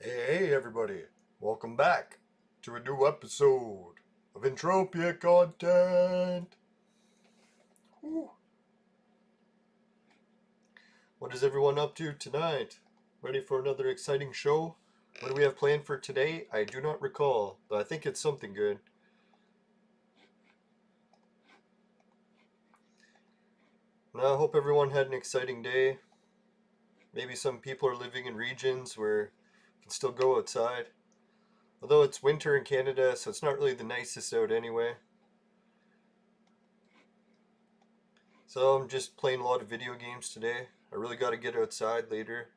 Hey everybody, welcome back to a new episode of Entropia content. Woo. What is everyone up to tonight? Ready for another exciting show? What do we have planned for today? I do not recall, but I think it's something good. Now, I hope everyone had an exciting day. Maybe some people are living in regions where you can still go outside. Although it's winter in Canada, so it's not really the nicest out anyway. So I'm just playing a lot of video games today. I really got to get outside later.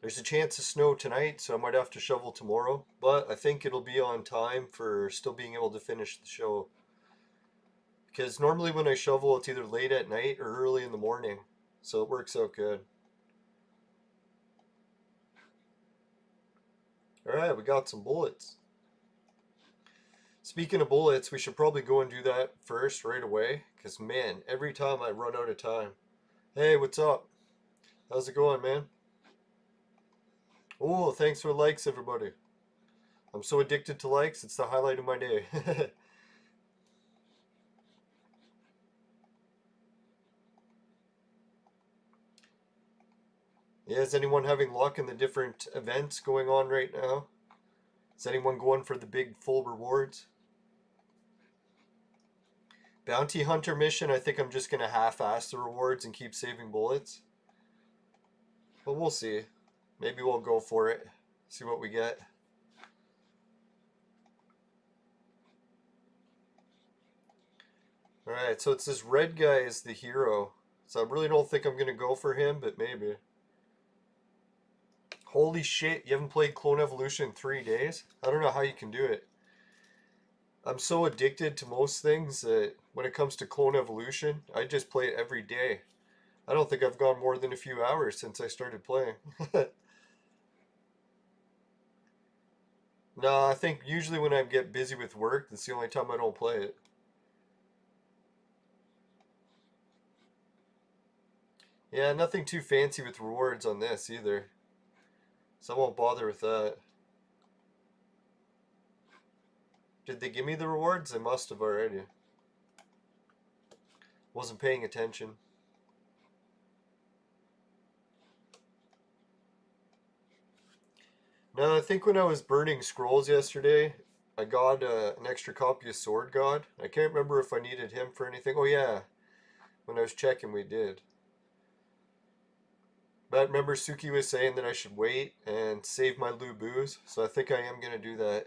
There's a chance of snow tonight, so I might have to shovel tomorrow. But I think it'll be on time for still being able to finish the show. Because normally when I shovel, it's either late at night or early in the morning. So it works out good. Alright, we got some bullets. Speaking of bullets, we should probably go and do that first right away. Because man, every time I run out of time. Hey, what's up? How's it going, man? Oh, thanks for likes, everybody. I'm so addicted to likes, it's the highlight of my day. Yeah, is anyone having luck in the different events going on right now? Is anyone going for the big full rewards? Bounty Hunter mission, I think I'm just going to half-ass the rewards and keep saving bullets. But we'll see. Maybe we'll go for it. See what we get. Alright, so it's this red guy is the hero. So I really don't think I'm going to go for him, but maybe. Holy shit, you haven't played Clone Evolution in 3 days? I don't know how you can do it. I'm so addicted to most things that when it comes to Clone Evolution, I just play it every day. I don't think I've gone more than a few hours since I started playing. No, I think usually when I get busy with work, that's the only time I don't play it. Yeah, nothing too fancy with rewards on this either. So I won't bother with that. Did they give me the rewards? They must have already. Wasn't paying attention. No, I think when I was burning scrolls yesterday, I got an extra copy of Sword God. I can't remember if I needed him for anything. Oh yeah, when I was checking we did. But remember Suki was saying that I should wait and save my Lu-Bus, so I think I am going to do that.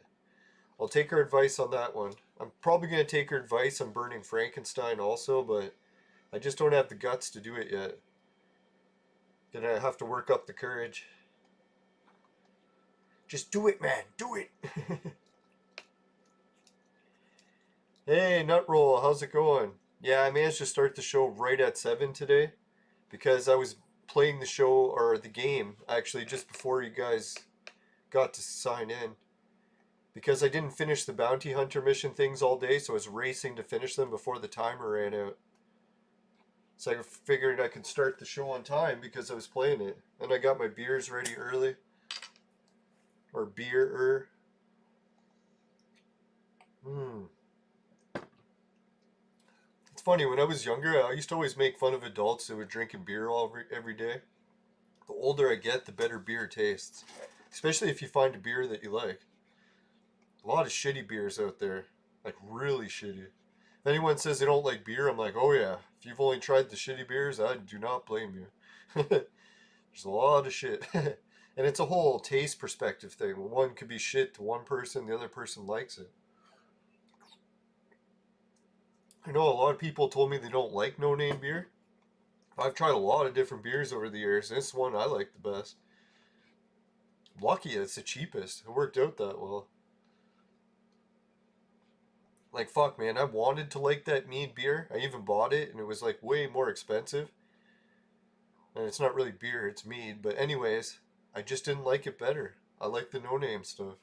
I'll take her advice on that one. I'm probably going to take her advice on burning Frankenstein also, but I just don't have the guts to do it yet. Gonna have to work up the courage. Just do it, man. Do it. Hey, Nutroll, how's it going? Yeah, I managed to start the show right at 7 today because I was playing the show, or the game, actually, just before you guys got to sign in. Because I didn't finish the bounty hunter mission things all day, so I was racing to finish them before the timer ran out. So I figured I could start the show on time because I was playing it. And I got my beers ready early. Or beer-er. It's funny, when I was younger, I used to always make fun of adults that were drinking beer every day. The older I get, the better beer tastes. Especially if you find a beer that you like. A lot of shitty beers out there. Like, really shitty. If anyone says they don't like beer, I'm like, oh yeah. If you've only tried the shitty beers, I do not blame you. There's a lot of shit. And it's a whole taste perspective thing. One could be shit to one person, the other person likes it. I know a lot of people told me they don't like no-name beer. I've tried a lot of different beers over the years, and this one I like the best. Lucky it's the cheapest. It worked out that well. Like, fuck, man, I wanted to like that mead beer. I even bought it, and it was, like, way more expensive. And it's not really beer, it's mead. But anyways, I just didn't like it better. I like the no-name stuff.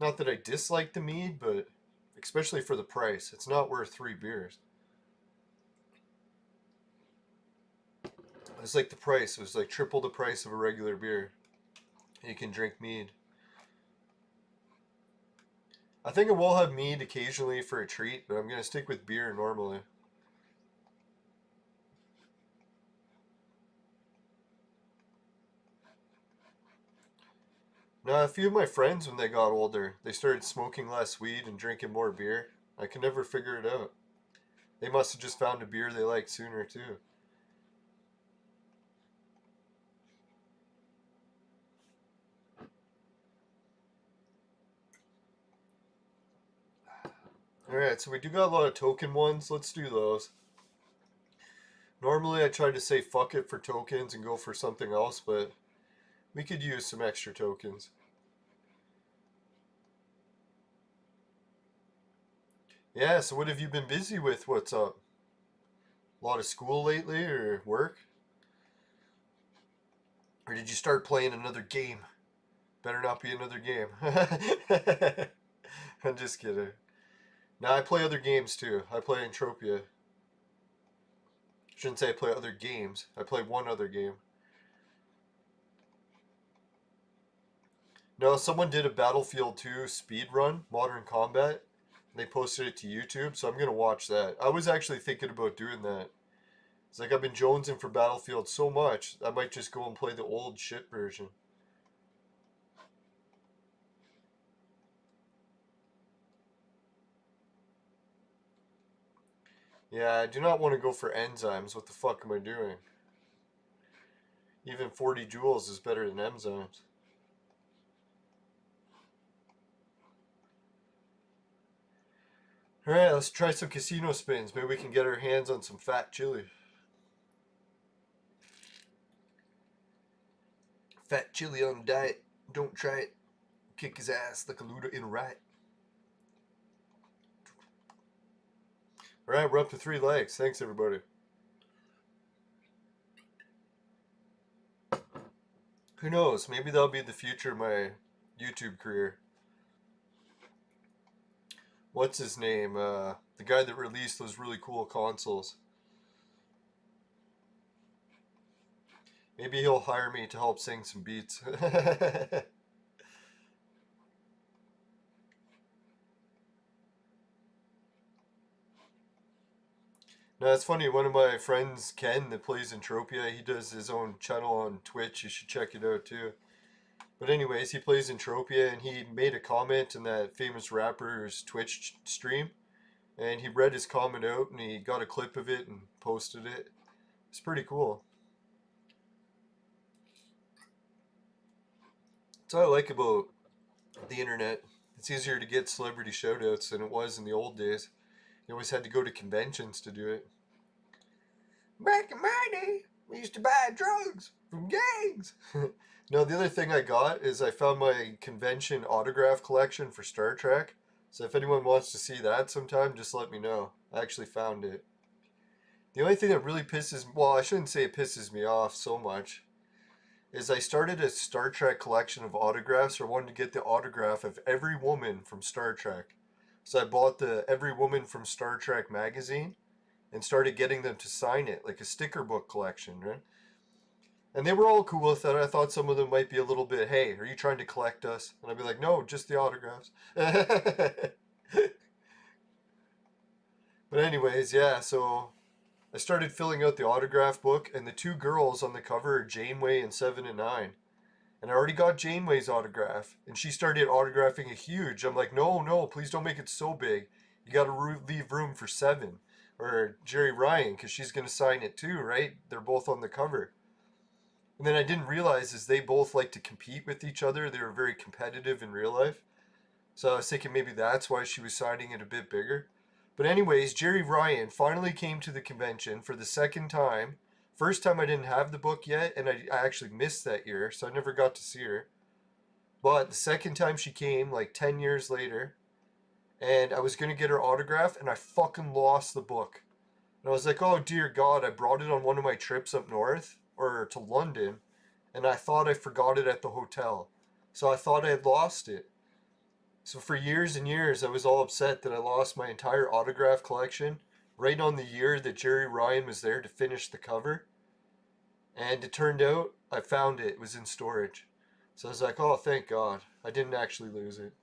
Not that I dislike the mead, but especially for the price. It's not worth 3 beers. It was like the price. It was like triple the price of a regular beer. You can drink mead. I think I will have mead occasionally for a treat, but I'm going to stick with beer normally. Now, a few of my friends, when they got older, they started smoking less weed and drinking more beer. I can never figure it out. They must have just found a beer they liked sooner, too. Alright, so we do got a lot of token ones. Let's do those. Normally I try to say fuck it for tokens and go for something else, but we could use some extra tokens. Yeah, so what have you been busy with? What's up? A lot of school lately or work? Or did you start playing another game? Better not be another game. I'm just kidding. Now I play other games too. I play Entropia. Shouldn't say I play other games. I play one other game. No, someone did a Battlefield 2 speed run, Modern Combat. They posted it to YouTube, so I'm gonna watch that. I was actually thinking about doing that. It's like I've been jonesing for Battlefield so much, I might just go and play the old shit version. Yeah, I do not want to go for enzymes. What the fuck am I doing? Even 40 joules is better than enzymes. Alright, let's try some casino spins. Maybe we can get our hands on some fat chili. Fat chili on a diet. Don't try it. Kick his ass like a looter in a riot. Alright, we're up to 3 likes. Thanks, everybody. Who knows? Maybe that'll be the future of my YouTube career. What's his name? The guy that released those really cool consoles. Maybe he'll hire me to help sing some beats. No, it's funny. One of my friends, Ken, that plays Entropia, he does his own channel on Twitch. You should check it out too. But anyways, he plays Entropia, and he made a comment in that famous rapper's Twitch stream. And he read his comment out, and he got a clip of it and posted it. It's pretty cool. That's what I like about the internet. It's easier to get celebrity shoutouts than it was in the old days. You always had to go to conventions to do it. Back in my day, we used to buy drugs from gangs. No, the other thing I got is I found my convention autograph collection for Star Trek. So if anyone wants to see that sometime, just let me know. I actually found it. The only thing that really well, I shouldn't say it pisses me off so much, is I started a Star Trek collection of autographs, or wanted to get the autograph of every woman from Star Trek. So I bought the Every Woman from Star Trek magazine and started getting them to sign it, like a sticker book collection, right? And they were all cool with it. I thought some of them might be a little bit, hey, are you trying to collect us? And I'd be like, no, just the autographs. But anyways, yeah, so I started filling out the autograph book, and the 2 girls on the cover are Janeway and 7 and 9. And I already got Janeway's autograph, and she started autographing a huge. I'm like, no, please don't make it so big. You got to leave room for 7 or Jerry Ryan, because she's going to sign it too, right? They're both on the cover. And then I didn't realize is they both like to compete with each other. They were very competitive in real life. So I was thinking maybe that's why she was signing it a bit bigger. But anyways, Jerry Ryan finally came to the convention for the second time. First time I didn't have the book yet, and I actually missed that year, so I never got to see her. But the second time she came, like 10 years later, and I was going to get her autograph, and I fucking lost the book. And I was like, oh dear God, I brought it on one of my trips up north, or to London, and I thought I forgot it at the hotel. So I thought I had lost it. So for years and years, I was all upset that I lost my entire autograph collection right on the year that Jerry Ryan was there to finish the cover. And it turned out I found it. It was in storage. So I was like, oh, thank God. I didn't actually lose it.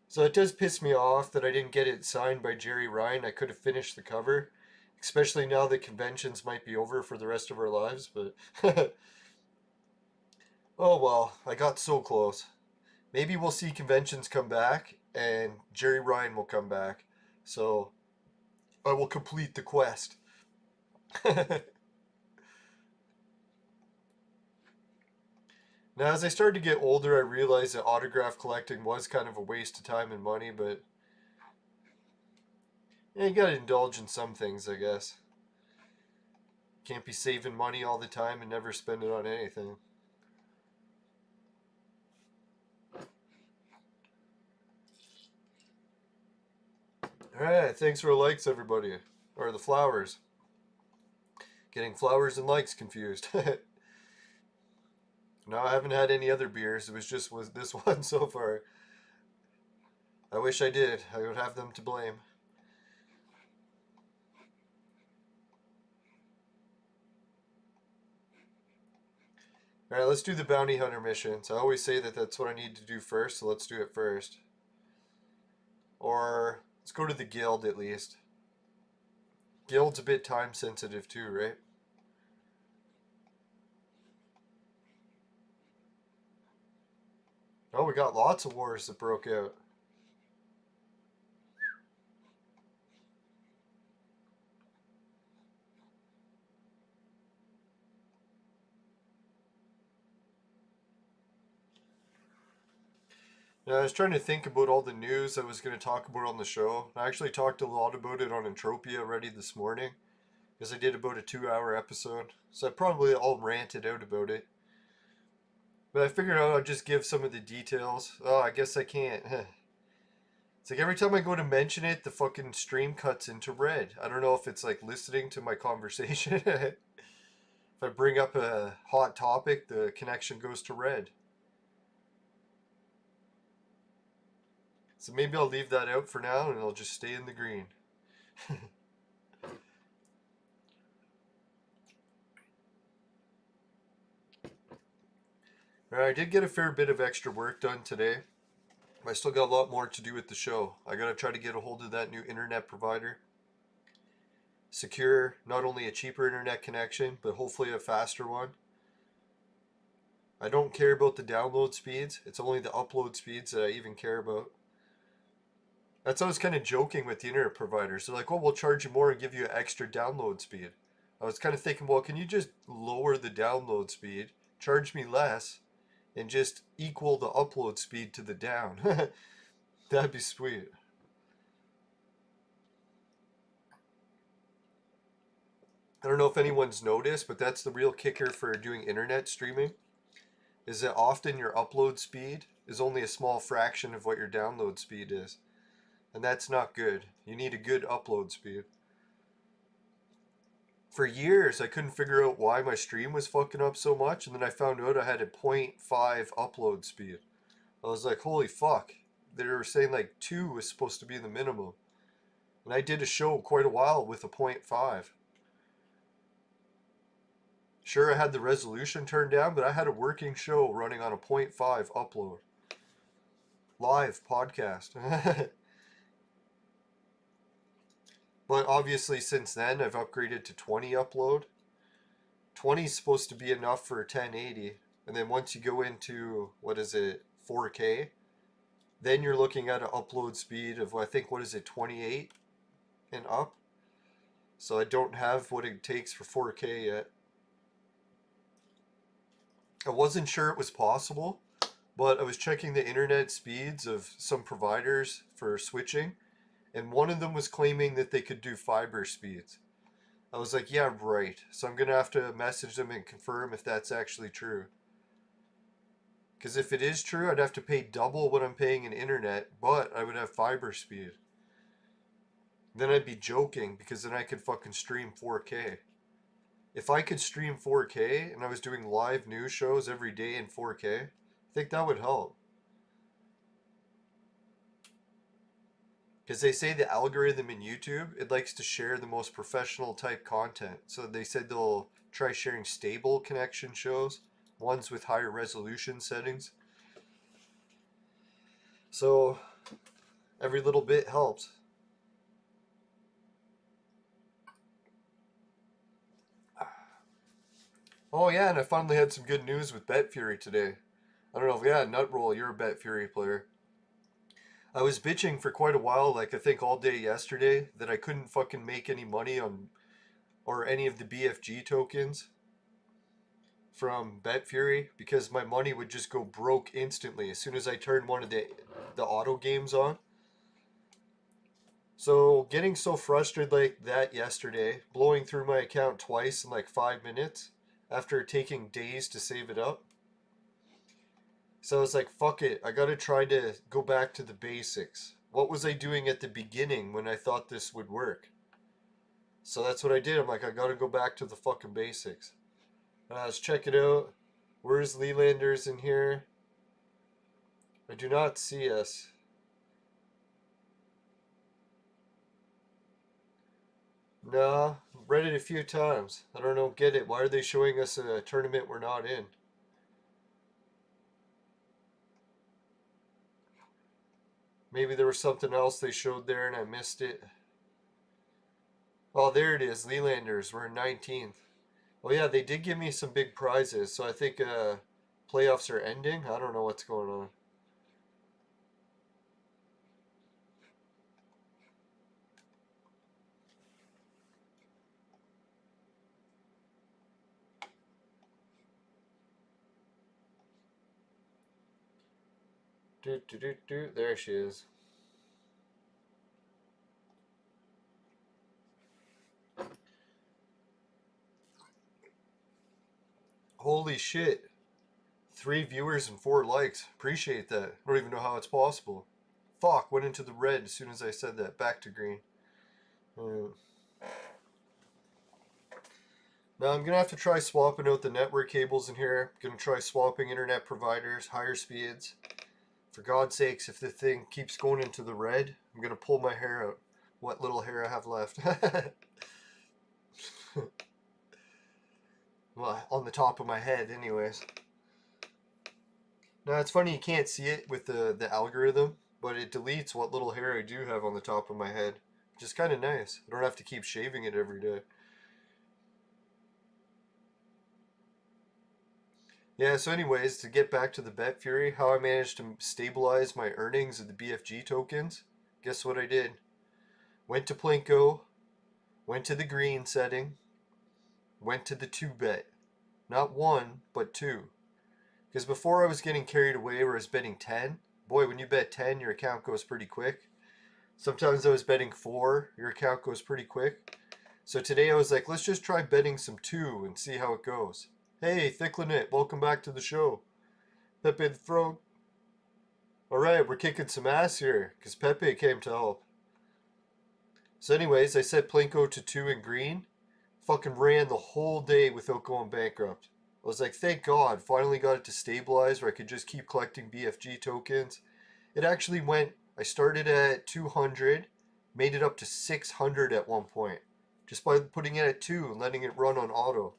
So it does piss me off that I didn't get it signed by Jerry Ryan. I could have finished the cover, especially now that conventions might be over for the rest of our lives. But oh well, I got so close. Maybe we'll see conventions come back and Jerry Ryan will come back. So I will complete the quest. Now, as I started to get older, I realized that autograph collecting was kind of a waste of time and money, but yeah, you gotta indulge in some things, I guess. Can't be saving money all the time and never spend it on anything. Alright, thanks for the likes, everybody. Or the flowers. Getting flowers and likes confused. No, I haven't had any other beers. It was just this one so far. I wish I did. I would have them to blame. Alright, let's do the bounty hunter missions. I always say that that's what I need to do first, so let's do it first. Or let's go to the guild at least. Guild's a bit time sensitive too, right? Oh, we got lots of wars that broke out. Yeah, I was trying to think about all the news I was going to talk about on the show. I actually talked a lot about it on Entropia already this morning, because I did about a 2-hour episode. So I probably all ranted out about it. But I figured out I'd just give some of the details. Oh, I guess I can't. It's like every time I go to mention it, the fucking stream cuts into red. I don't know if it's like listening to my conversation. If I bring up a hot topic, the connection goes to red. So maybe I'll leave that out for now and it'll just stay in the green. Alright, I did get a fair bit of extra work done today. I still got a lot more to do with the show. I gotta try to get a hold of that new internet provider. Secure not only a cheaper internet connection, but hopefully a faster one. I don't care about the download speeds. It's only the upload speeds that I even care about. That's why I was kind of joking with the internet providers. They're like, oh, we'll charge you more and give you an extra download speed. I was kind of thinking, well, can you just lower the download speed, charge me less, and just equal the upload speed to the down? That'd be sweet. I don't know if anyone's noticed, but that's the real kicker for doing internet streaming, is that often your upload speed is only a small fraction of what your download speed is. And that's not good. You need a good upload speed. For years, I couldn't figure out why my stream was fucking up so much, and then I found out I had a 0.5 upload speed. I was like, holy fuck. They were saying like 2 was supposed to be the minimum. And I did a show quite a while with a 0.5. Sure, I had the resolution turned down, but I had a working show running on a 0.5 upload. Live podcast. But obviously since then I've upgraded to 20 upload. 20 is supposed to be enough for 1080. And then once you go into, what is it, 4K, then you're looking at an upload speed of, I think, what is it, 28 and up. So I don't have what it takes for 4K yet. I wasn't sure it was possible, but I was checking the internet speeds of some providers for switching, and one of them was claiming that they could do fiber speeds. I was like, yeah, right. So I'm going to have to message them and confirm if that's actually true. Because if it is true, I'd have to pay double what I'm paying in internet, but I would have fiber speed. Then I'd be joking, because then I could fucking stream 4K. If I could stream 4K and I was doing live news shows every day in 4K, I think that would help. Because they say the algorithm in YouTube, it likes to share the most professional type content. So they said they'll try sharing stable connection shows, ones with higher resolution settings. So every little bit helps. Oh yeah, and I finally had some good news with BetFury today. I don't know if, yeah, Nutroll, you're a BetFury player. I was bitching for quite a while, like I think all day yesterday, that I couldn't fucking make any money on, or any of the BFG tokens from BetFury, because my money would just go broke instantly as soon as I turned one of the auto games on. So getting so frustrated like that yesterday, blowing through my account twice in like 5 minutes after taking days to save it up. So I was like, fuck it, I gotta try to go back to the basics. What was I doing at the beginning when I thought this would work? So that's what I did. I'm like, I gotta go back to the fucking basics. Let's check it out. Where's Lelanders in here? I do not see us. Nah, read it a few times. I don't get it. Why are they showing us a tournament we're not in? Maybe there was something else they showed there and I missed it. Oh, there it is. Lelanders. We're in 19th. Oh yeah, they did give me some big prizes. So I think playoffs are ending. I don't know what's going on. There she is. Holy shit. 3 viewers and 4 likes. Appreciate that. I don't even know how it's possible. Fuck, went into the red as soon as I said that. Back to green. Now I'm gonna have to try swapping out the network cables in here. I'm gonna try swapping internet providers, higher speeds. For God's sakes, if the thing keeps going into the red, I'm gonna pull my hair out. What little hair I have left. Well, on the top of my head anyways. Now it's funny you can't see it with the algorithm, but it deletes what little hair I do have on the top of my head. Which is kind of nice. I don't have to keep shaving it every day. Yeah, so anyways, to get back to the BetFury, how I managed to stabilize my earnings of the BFG tokens, guess what I did? Went to Plinko, went to the green setting, went to the 2-bet. Not 1, but 2. Because before I was getting carried away where I was betting 10. Boy, when you bet 10, your account goes pretty quick. Sometimes I was betting 4, your account goes pretty quick. So today I was like, let's just try betting some 2 and see how it goes. Hey, Thicklin', welcome back to the show. Pepe the Frog. Alright, we're kicking some ass here, because Pepe came to help. So anyways, I set Plinko to 2 in green. Fucking ran the whole day without going bankrupt. I was like, thank God, finally got it to stabilize where I could just keep collecting BFG tokens. It actually went, I started at 200, made it up to 600 at one point. Just by putting it at 2 and letting it run on auto.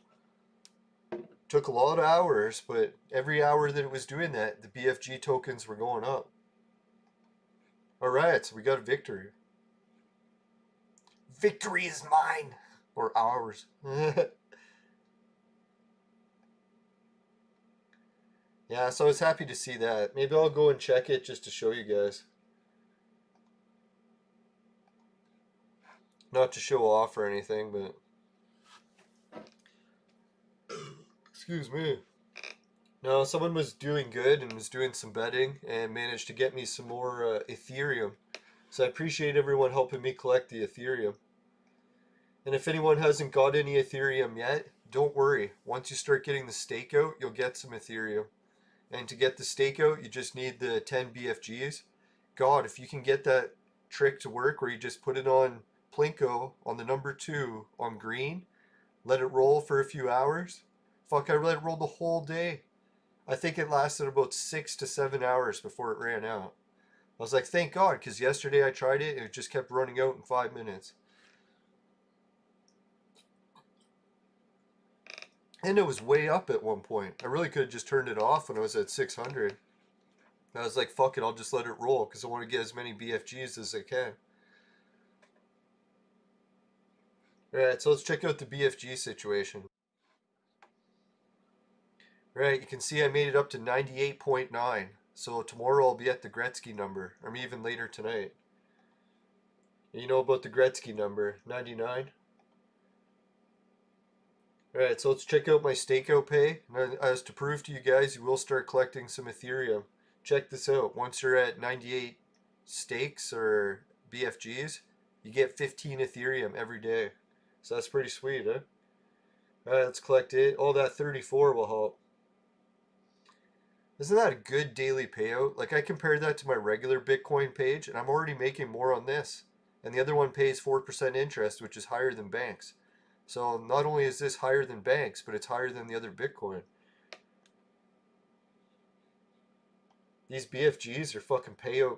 Took a lot of hours, but every hour that it was doing that, the BFG tokens were going up. Alright, so we got a victory. Victory is mine! Or ours. Yeah, so I was happy to see that. Maybe I'll go and check it just to show you guys. Not to show off or anything, but... Excuse me. No, someone was doing good and was doing some betting and managed to get me some more Ethereum. So I appreciate everyone helping me collect the Ethereum. And if anyone hasn't got any Ethereum yet, don't worry. Once you start getting the stakeout, you'll get some Ethereum. And to get the stakeout, you just need the 10 BFGs. God, if you can get that trick to work where you just put it on Plinko on the number 2 on green, let it roll for a few hours. Fuck, I let it roll the whole day. I think it lasted about 6 to 7 hours before it ran out. I was like, thank God, because yesterday I tried it and it just kept running out in 5 minutes. And it was way up at one point. I really could have just turned it off when I was at 600. I was like, fuck it, I'll just let it roll because I want to get as many BFGs as I can. Alright, so let's check out the BFG situation. Right, you can see I made it up to 98.9. So tomorrow I'll be at the Gretzky number, or even later tonight. You know about the Gretzky number, 99? Alright, so let's check out my stakeout pay. As to prove to you guys, you will start collecting some Ethereum. Check this out. Once you're at 98 stakes or BFGs, you get 15 Ethereum every day. So that's pretty sweet, huh? Alright, let's collect it. Oh, that 34 will help. Isn't that a good daily payout? Like, I compared that to my regular Bitcoin page, and I'm already making more on this. And the other one pays 4% interest, which is higher than banks. So not only is this higher than banks, but it's higher than the other Bitcoin. These BFGs are fucking payout.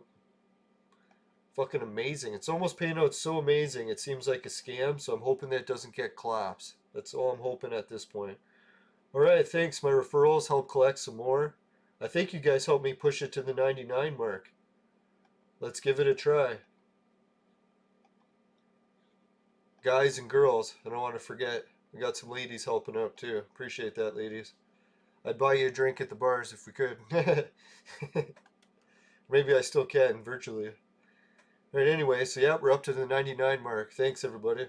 Fucking amazing. It's almost paying out so amazing, it seems like a scam, so I'm hoping that it doesn't get collapsed. That's all I'm hoping at this point. Alright, thanks. My referrals help collect some more. I think you guys helped me push it to the 99 mark. Let's give it a try. Guys and girls, I don't want to forget. We got some ladies helping out too. Appreciate that, ladies. I'd buy you a drink at the bars if we could. Maybe I still can, virtually. Alright, anyway, so yeah, we're up to the 99 mark. Thanks, everybody.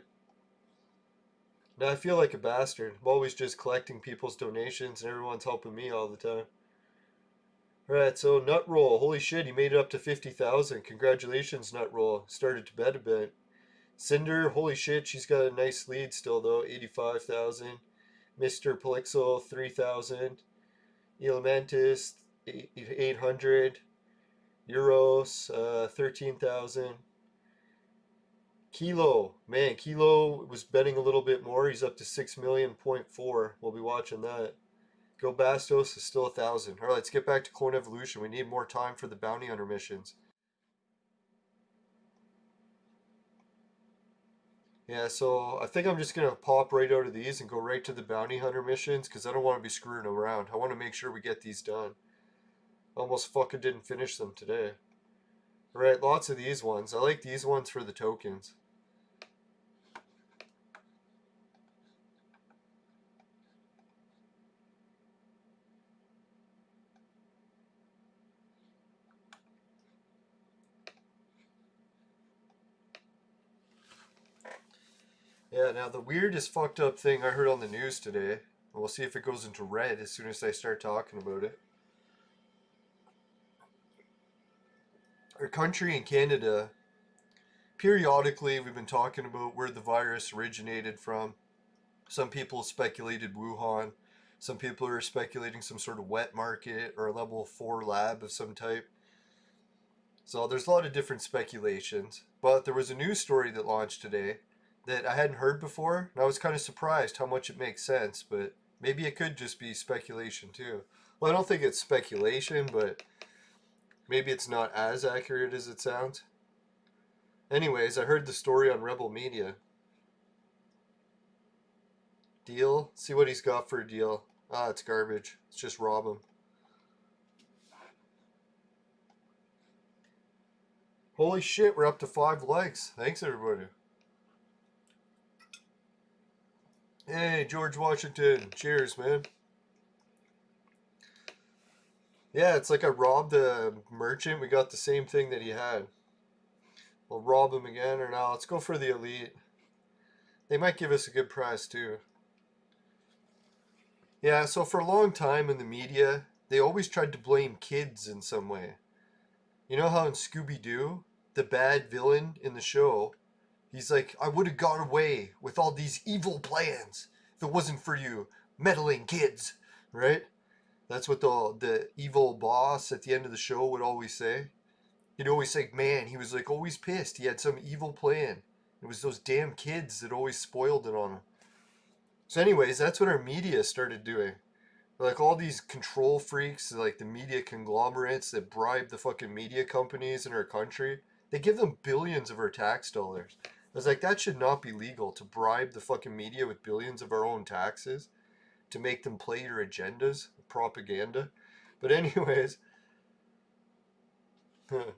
Now I feel like a bastard. I'm always just collecting people's donations and everyone's helping me all the time. Alright, so Nutroll. Holy shit, he made it up to 50,000. Congratulations, Nutroll. Started to bet a bit. Cinder, holy shit, she's got a nice lead still though, 85,000. Mr. Polixo, 3,000. Elementis, 800. Euros, 13,000. Kilo, man, Kilo was betting a little bit more. He's up to 6,000,000.4. We'll be watching that. Go Bastos is still 1,000. Alright, let's get back to Clone Evolution. We need more time for the bounty hunter missions. Yeah, so I think I'm just going to pop right out of these and go right to the bounty hunter missions because I don't want to be screwing around. I want to make sure we get these done. Almost fucking didn't finish them today. Alright, lots of these ones. I like these ones for the tokens. Yeah, now the weirdest fucked up thing I heard on the news today, and we'll see if it goes into red as soon as I start talking about it. Our country in Canada, periodically we've been talking about where the virus originated from. Some people speculated Wuhan. Some people are speculating some sort of wet market or a level 4 lab of some type. So there's a lot of different speculations. But there was a news story that launched today that I hadn't heard before, and I was kind of surprised how much it makes sense, but maybe it could just be speculation too. Well, I don't think it's speculation, but maybe it's not as accurate as it sounds. Anyways, I heard the story on Rebel Media. Deal? See what he's got for a deal. Ah, it's garbage. Let's just rob him. Holy shit, we're up to 5 likes. Thanks, everybody. Hey, George Washington. Cheers, man. Yeah, it's like I robbed a merchant. We got the same thing that he had. We'll rob him again, or now let's go for the elite. They might give us a good price, too. Yeah, so for a long time in the media, they always tried to blame kids in some way. You know how in Scooby-Doo, the bad villain in the show, he's like, I would have got away with all these evil plans if it wasn't for you meddling kids, right? That's what the evil boss at the end of the show would always say. He'd always say, man, he was like always pissed. He had some evil plan. It was those damn kids that always spoiled it on him. So anyways, that's what our media started doing. Like all these control freaks, like the media conglomerates that bribe the fucking media companies in our country, they give them billions of our tax dollars. I was like, that should not be legal to bribe the fucking media with billions of our own taxes. to make them play your agendas, propaganda. But anyways, oh.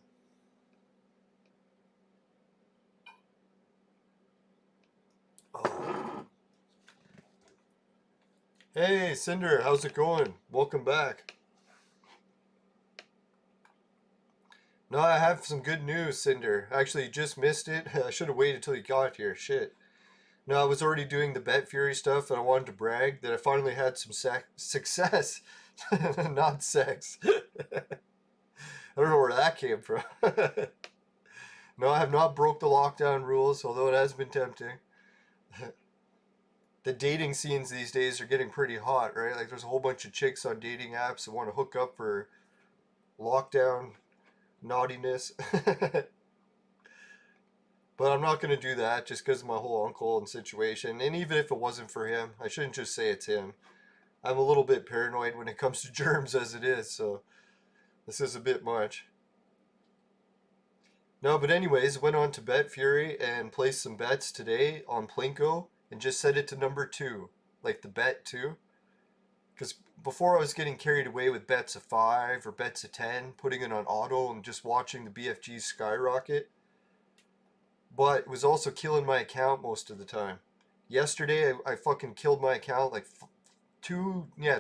Hey Cinder, how's it going? Welcome back. No, I have some good news, Cinder. Actually, you just missed it. I should have waited till you got here. Shit. No, I was already doing the Bet Fury stuff, and I wanted to brag that I finally had some success. Not sex. I don't know where that came from. No, I have not broke the lockdown rules, although it has been tempting. The dating scenes these days are getting pretty hot, right? Like, there's a whole bunch of chicks on dating apps that want to hook up for lockdown naughtiness. But I'm not going to do that just because of my whole uncle and situation. And even if it wasn't for him, I shouldn't just say it's him. I'm a little bit paranoid when it comes to germs as it is, so this is a bit much. No, but anyways, went on to Bet Fury and placed some bets today on Plinko and just set it to number 2, like the bet 2. Because before I was getting carried away with bets of 5 or bets of 10, putting it on auto and just watching the BFGs skyrocket. But it was also killing my account most of the time. Yesterday, I fucking killed my account like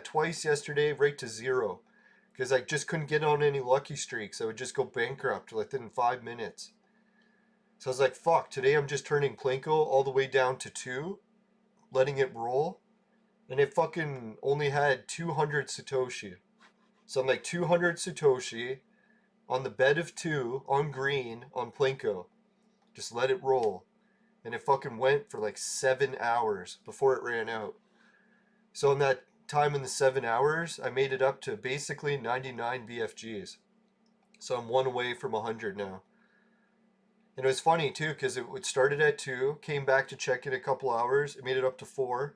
twice yesterday, right to 0. Because I just couldn't get on any lucky streaks. I would just go bankrupt within 5 minutes. So I was like, fuck, today I'm just turning Plinko all the way down to 2, letting it roll. And it fucking only had 200 Satoshi. So I'm like 200 Satoshi on the bet of 2 on green on Plinko. Just let it roll. And it fucking went for like 7 hours before it ran out. So in that time in the 7 hours, I made it up to basically 99 BFGs. So I'm 1 away from 100 now. And it was funny too, because it started at 2, came back to check in a couple hours, it made it up to 4.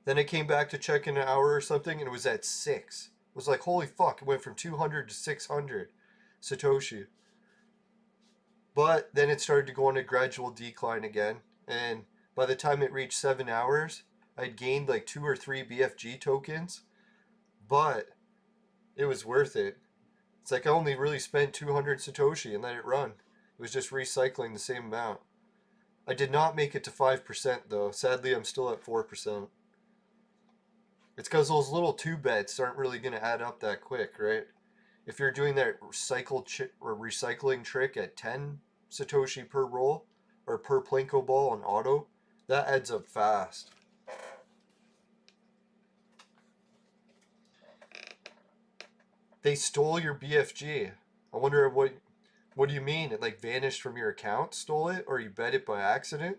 Then I came back to check in an hour or something, and it was at 6. It was like, holy fuck, it went from 200 to 600 Satoshi. But then it started to go on a gradual decline again, and by the time it reached 7 hours, I'd gained like 2 or 3 BFG tokens, but it was worth it. It's like I only really spent 200 Satoshi and let it run. It was just recycling the same amount. I did not make it to 5% though. Sadly, I'm still at 4%. It's because those little 2 bets aren't really going to add up that quick, right? If you're doing that recycling trick at 10 Satoshi per roll, or per Plinko ball on auto, that adds up fast. They stole your BFG. I wonder what do you mean? It like vanished from your account, stole it, or you bet it by accident?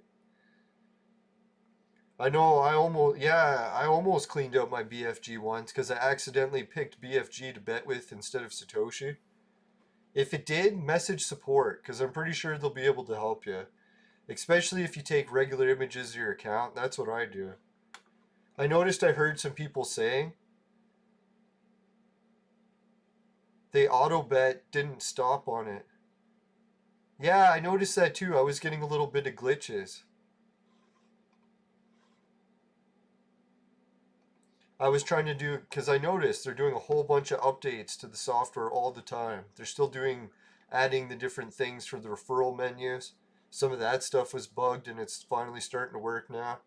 I know, I almost cleaned out my BFG once because I accidentally picked BFG to bet with instead of Satoshi. If it did, message support, because I'm pretty sure they'll be able to help you. Especially if you take regular images of your account, that's what I do. I noticed I heard some people saying they auto bet didn't stop on it. Yeah, I noticed that too. I was getting a little bit of glitches. I was trying to do, because I noticed they're doing a whole bunch of updates to the software all the time. They're still adding the different things for the referral menus. Some of that stuff was bugged and it's finally starting to work now.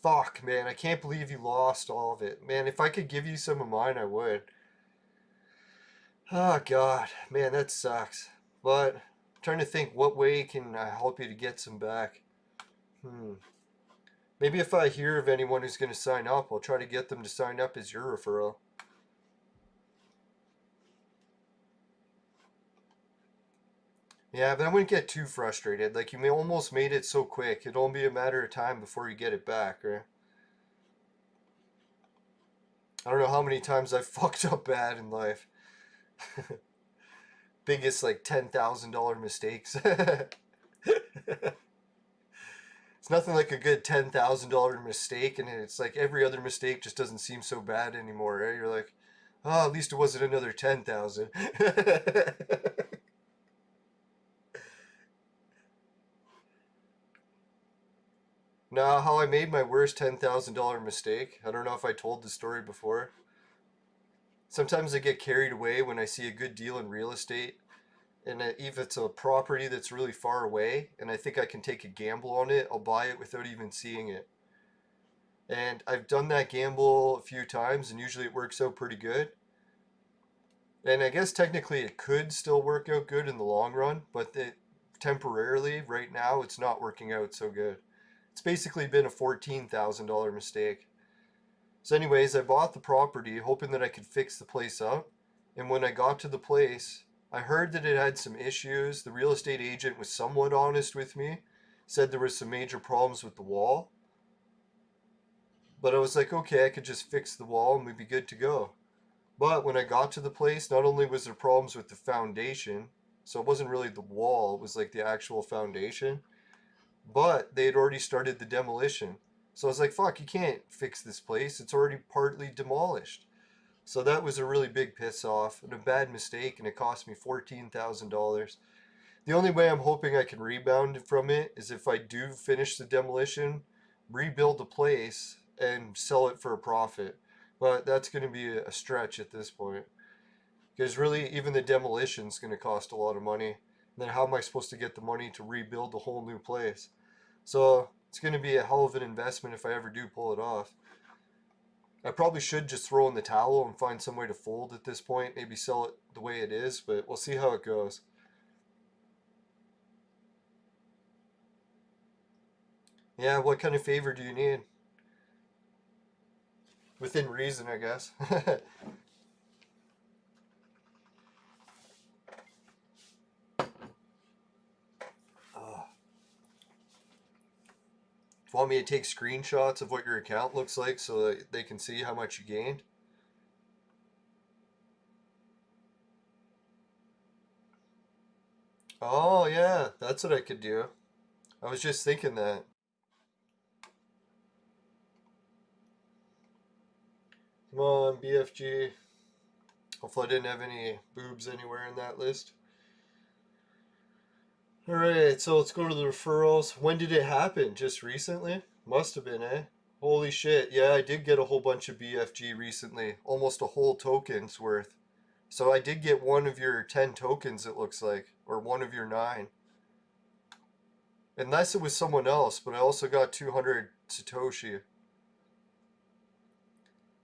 Fuck, man, I can't believe you lost all of it. Man, if I could give you some of mine, I would. Oh, God. Man, that sucks. But I'm trying to think, what way can I help you to get some back? Maybe if I hear of anyone who's going to sign up, I'll try to get them to sign up as your referral. Yeah, but I wouldn't get too frustrated. Like, you almost made it so quick. It'll only be a matter of time before you get it back, right? I don't know how many times I've fucked up bad in life. Biggest, like, $10,000 mistakes. It's nothing like a good $10,000 mistake, and it's like every other mistake just doesn't seem so bad anymore, right? You're like, oh, at least it wasn't another 10,000. Now, how I made my worst $10,000 mistake. I don't know if I told the story before. Sometimes I get carried away when I see a good deal in real estate, and if it's a property that's really far away and I think I can take a gamble on it, I'll buy it without even seeing it. And I've done that gamble a few times, and usually it works out pretty good. And I guess technically it could still work out good in the long run, but temporarily, right now, it's not working out so good. It's basically been a $14,000 mistake. So, anyways, I bought the property hoping that I could fix the place up. And when I got to the place, I heard that it had some issues. The real estate agent was somewhat honest with me, said there was some major problems with the wall. But I was like, okay, I could just fix the wall and we'd be good to go. But when I got to the place, not only was there problems with the foundation, so it wasn't really the wall, it was like the actual foundation, but they had already started the demolition. So I was like, fuck, you can't fix this place. It's already partly demolished. So that was a really big piss off and a bad mistake, and it cost me $14,000. The only way I'm hoping I can rebound from it is if I do finish the demolition, rebuild the place, and sell it for a profit. But that's going to be a stretch at this point. Because really, even the demolition is going to cost a lot of money. And then how am I supposed to get the money to rebuild the whole new place? So it's going to be a hell of an investment if I ever do pull it off. I probably should just throw in the towel and find some way to fold at this point. Maybe sell it the way it is, but we'll see how it goes. Yeah, what kind of favor do you need? Within reason, I guess. Oh. Want me to take screenshots of what your account looks like so that they can see how much you gained? Oh, yeah, that's what I could do. I was just thinking that. Come on, BFG. Hopefully I didn't have any boobs anywhere in that list. Alright, so let's go to the referrals. When did it happen? Just recently? Must have been, eh? Holy shit. Yeah, I did get a whole bunch of BFG recently. Almost a whole token's worth. So I did get one of your 10 tokens, it looks like. Or one of your 9. Unless it was someone else, but I also got 200 Satoshi.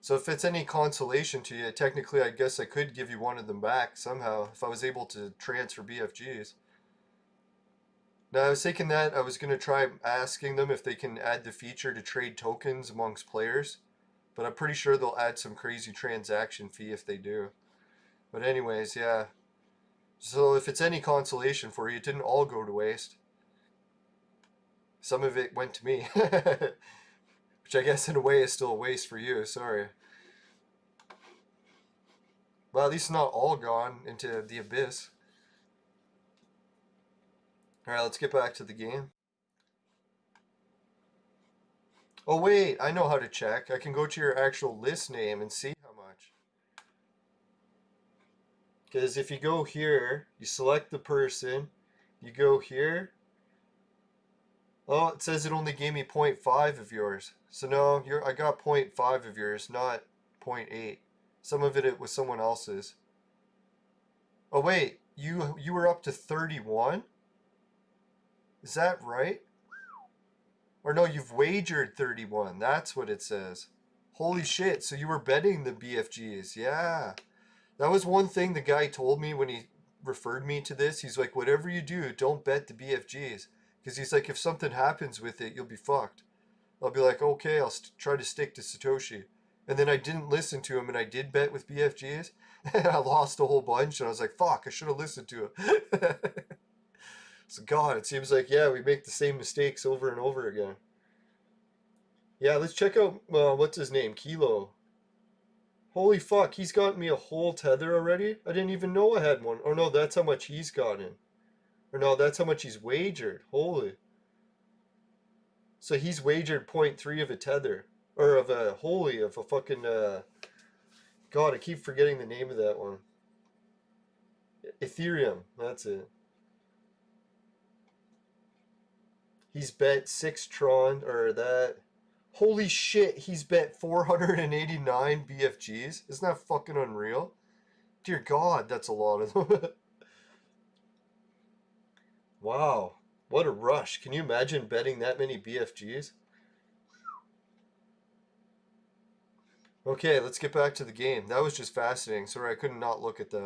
So if it's any consolation to you, technically I guess I could give you one of them back somehow if I was able to transfer BFGs. Now I was thinking that I was going to try asking them if they can add the feature to trade tokens amongst players, but I'm pretty sure they'll add some crazy transaction fee if they do. But anyways, yeah. So if it's any consolation for you, it didn't all go to waste. Some of it went to me. Which I guess in a way is still a waste for you, sorry. Well, at least not all gone into the abyss. Alright, let's get back to the game. Oh wait, I know how to check. I can go to your actual list name and see how much. Because if you go here, you select the person, you go here. Oh, it says it only gave me 0.5 of yours. So no, I got 0.5 of yours, not 0.8. Some of it was someone else's. Oh wait, you were up to 31? Is that right? Or no, you've wagered 31. That's what it says. Holy shit, so you were betting the BFGs. Yeah. That was one thing the guy told me when he referred me to this. He's like, whatever you do, don't bet the BFGs. Because he's like, if something happens with it, you'll be fucked. I'll be like, okay, I'll try to stick to Satoshi. And then I didn't listen to him and I did bet with BFGs. And I lost a whole bunch and I was like, fuck, I should have listened to him. So God, it seems like, yeah, we make the same mistakes over and over again. Yeah, let's check out, what's his name? Kilo. Holy fuck, he's gotten me a whole tether already? I didn't even know I had one. Oh no, that's how much he's gotten. Or no, that's how much he's wagered. Holy. So he's wagered 0.3 of a tether. Or of a, holy, of a fucking, God, I keep forgetting the name of that one. Ethereum, that's it. He's bet 6 Tron, or that. Holy shit, he's bet 489 BFGs. Isn't that fucking unreal? Dear God, that's a lot of them. Wow, what a rush. Can you imagine betting that many BFGs? Okay, let's get back to the game. That was just fascinating. Sorry, I couldn't not look at that.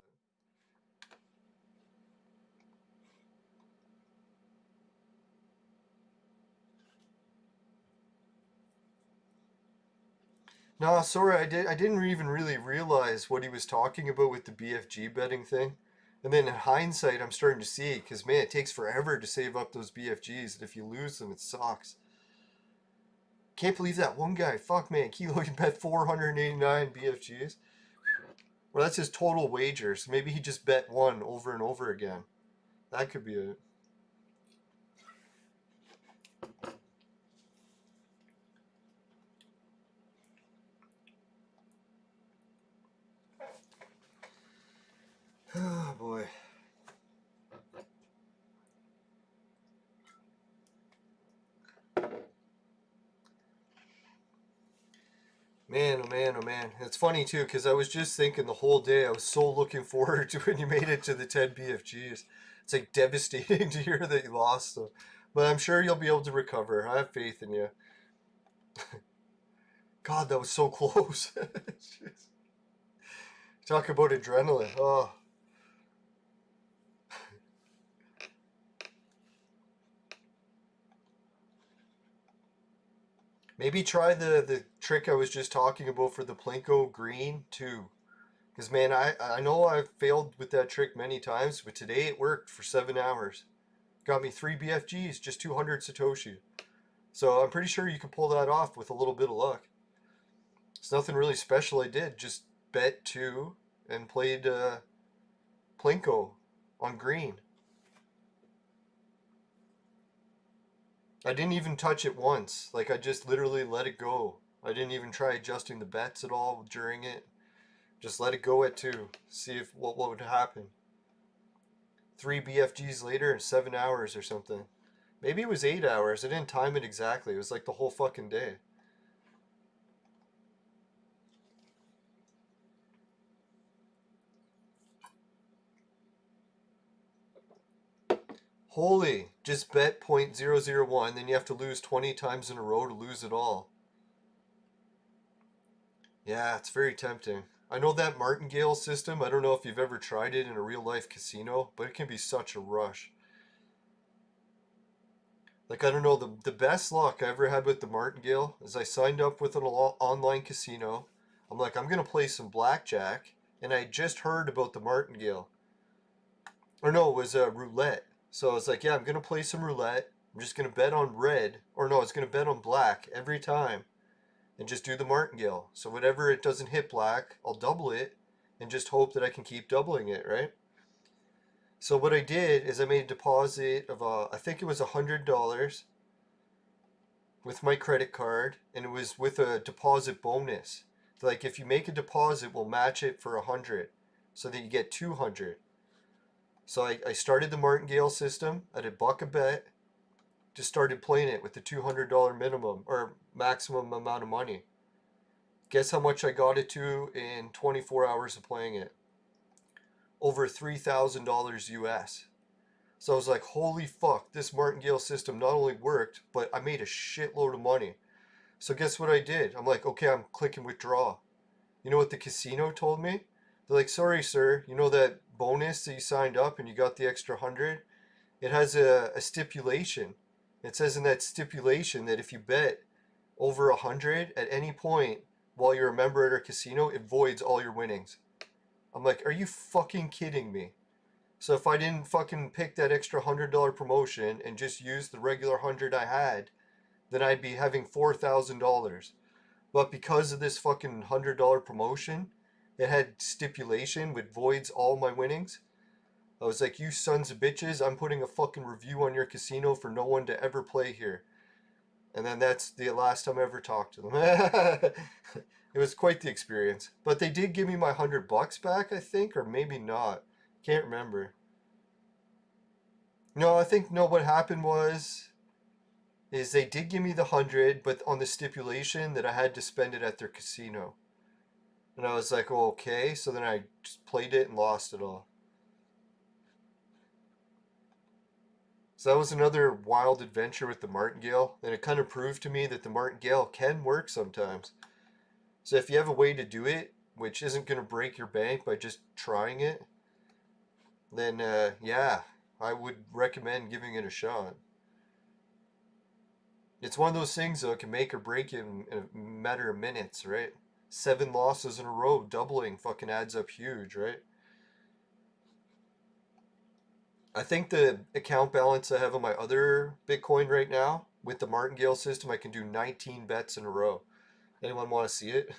Nah, sorry, I didn't even really realize what he was talking about with the BFG betting thing. And then in hindsight, I'm starting to see, because man, it takes forever to save up those BFGs, and if you lose them, it sucks. Can't believe that one guy. Fuck, man, Kilo can bet 489 BFGs. Well, that's his total wager, so maybe he just bet one over and over again. That could be it. Oh boy. Man, oh man, oh man. It's funny too, because I was just thinking the whole day, I was so looking forward to when you made it to the 10 BFGs. It's like devastating to hear that you lost them. But I'm sure you'll be able to recover. I have faith in you. God, that was so close. Talk about adrenaline. Oh. Maybe try the trick I was just talking about for the Plinko green too. Because man, I know I've failed with that trick many times, but today it worked for 7 hours. Got me 3 BFGs, just 200 Satoshi. So I'm pretty sure you can pull that off with a little bit of luck. It's nothing really special I did, just bet 2 and played Plinko on green. I didn't even touch it once. Like I just literally let it go. I didn't even try adjusting the bets at all during it. Just let it go at 2. See if what would happen. 3 BFGs later in 7 hours or something. Maybe it was 8 hours. I didn't time it exactly. It was like the whole fucking day. Holy, just bet 0.001, then you have to lose 20 times in a row to lose it all. Yeah, it's very tempting. I know that martingale system, I don't know if you've ever tried it in a real life casino, but it can be such a rush. Like, I don't know, the best luck I ever had with the martingale is I signed up with an online casino. I'm like, I'm going to play some blackjack, and I just heard about the martingale. Or no, it was roulette. So I was like, yeah, I'm going to play some roulette. I'm just going to bet on red. Or no, I was going to bet on black every time. And just do the martingale. So whatever it doesn't hit black, I'll double it. And just hope that I can keep doubling it, right? So what I did is I made a deposit of, I think it was $100 with my credit card. And it was with a deposit bonus. Like if you make a deposit, we'll match it for 100. So that you get 200. So I started the martingale system at $1 a bet. Just started playing it with the $200 minimum or maximum amount of money. Guess how much I got it to in 24 hours of playing it? Over $3,000 US. So I was like, holy fuck, this martingale system not only worked, but I made a shitload of money. So guess what I did? I'm like, okay, I'm clicking withdraw. You know what the casino told me? They're like, sorry, sir, you know that bonus that you signed up and you got the extra 100? It has a stipulation. It says in that stipulation that if you bet over 100 at any point while you're a member at our casino, it voids all your winnings. I'm like, are you fucking kidding me? So if I didn't fucking pick that extra $100 promotion and just use the regular 100 I had, then I'd be having $4,000. But because of this fucking $100 promotion, it had stipulation which voids all my winnings. I was like, you sons of bitches, I'm putting a fucking review on your casino for no one to ever play here. And then that's the last time I ever talked to them. It was quite the experience. But they did give me my $100 back, I think, or maybe not. Can't remember. No, I think, no, what happened was is they did give me the 100, but on the stipulation that I had to spend it at their casino. And I was like, oh, okay. So then I just played it and lost it all. So that was another wild adventure with the martingale, and it kind of proved to me that the martingale can work sometimes. So if you have a way to do it, which isn't going to break your bank by just trying it, then yeah, I would recommend giving it a shot. It's one of those things that can make or break you in a matter of minutes, right? 7 losses in a row, doubling fucking adds up huge, right? I think the account balance I have on my other Bitcoin right now, with the martingale system, I can do 19 bets in a row. Anyone want to see it?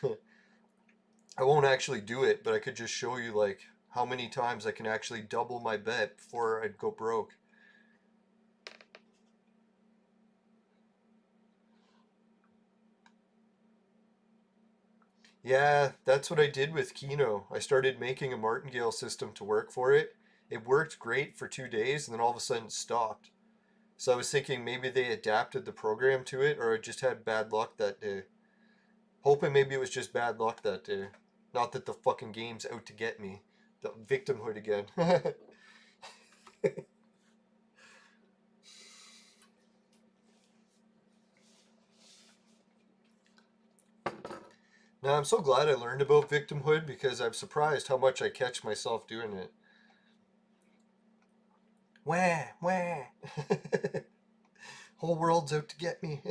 I won't actually do it, but I could just show you like how many times I can actually double my bet before I'd go broke. Yeah, that's what I did with Kino. I started making a martingale system to work for it. It worked great for 2 days and then all of a sudden it stopped. So I was thinking maybe they adapted the program to it or I just had bad luck that day. Hoping maybe it was just bad luck that day. Not that the fucking game's out to get me. The victimhood again. Now I'm so glad I learned about victimhood because I'm surprised how much I catch myself doing it. Wah, wah. Whole world's out to get me.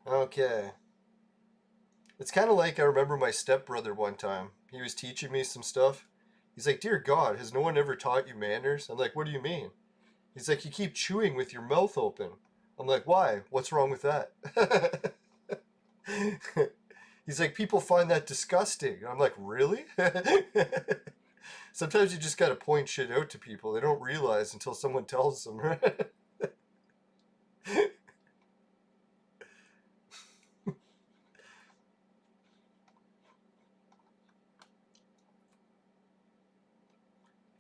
Okay. It's kind of like I remember my stepbrother one time. He was teaching me some stuff. He's like, "Dear God, has no one ever taught you manners?" I'm like, "What do you mean?" He's like, "You keep chewing with your mouth open." I'm like, "Why? What's wrong with that?" He's like, "People find that disgusting." I'm like, "Really?" Sometimes you just gotta point shit out to people. They don't realize until someone tells them, right?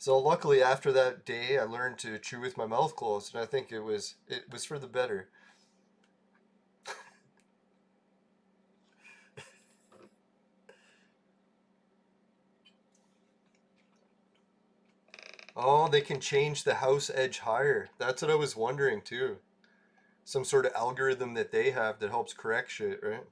So luckily after that day I learned to chew with my mouth closed and I think it was for the better. Oh, they can change the house edge higher. That's what I was wondering too. Some sort of algorithm that they have that helps correct shit, right?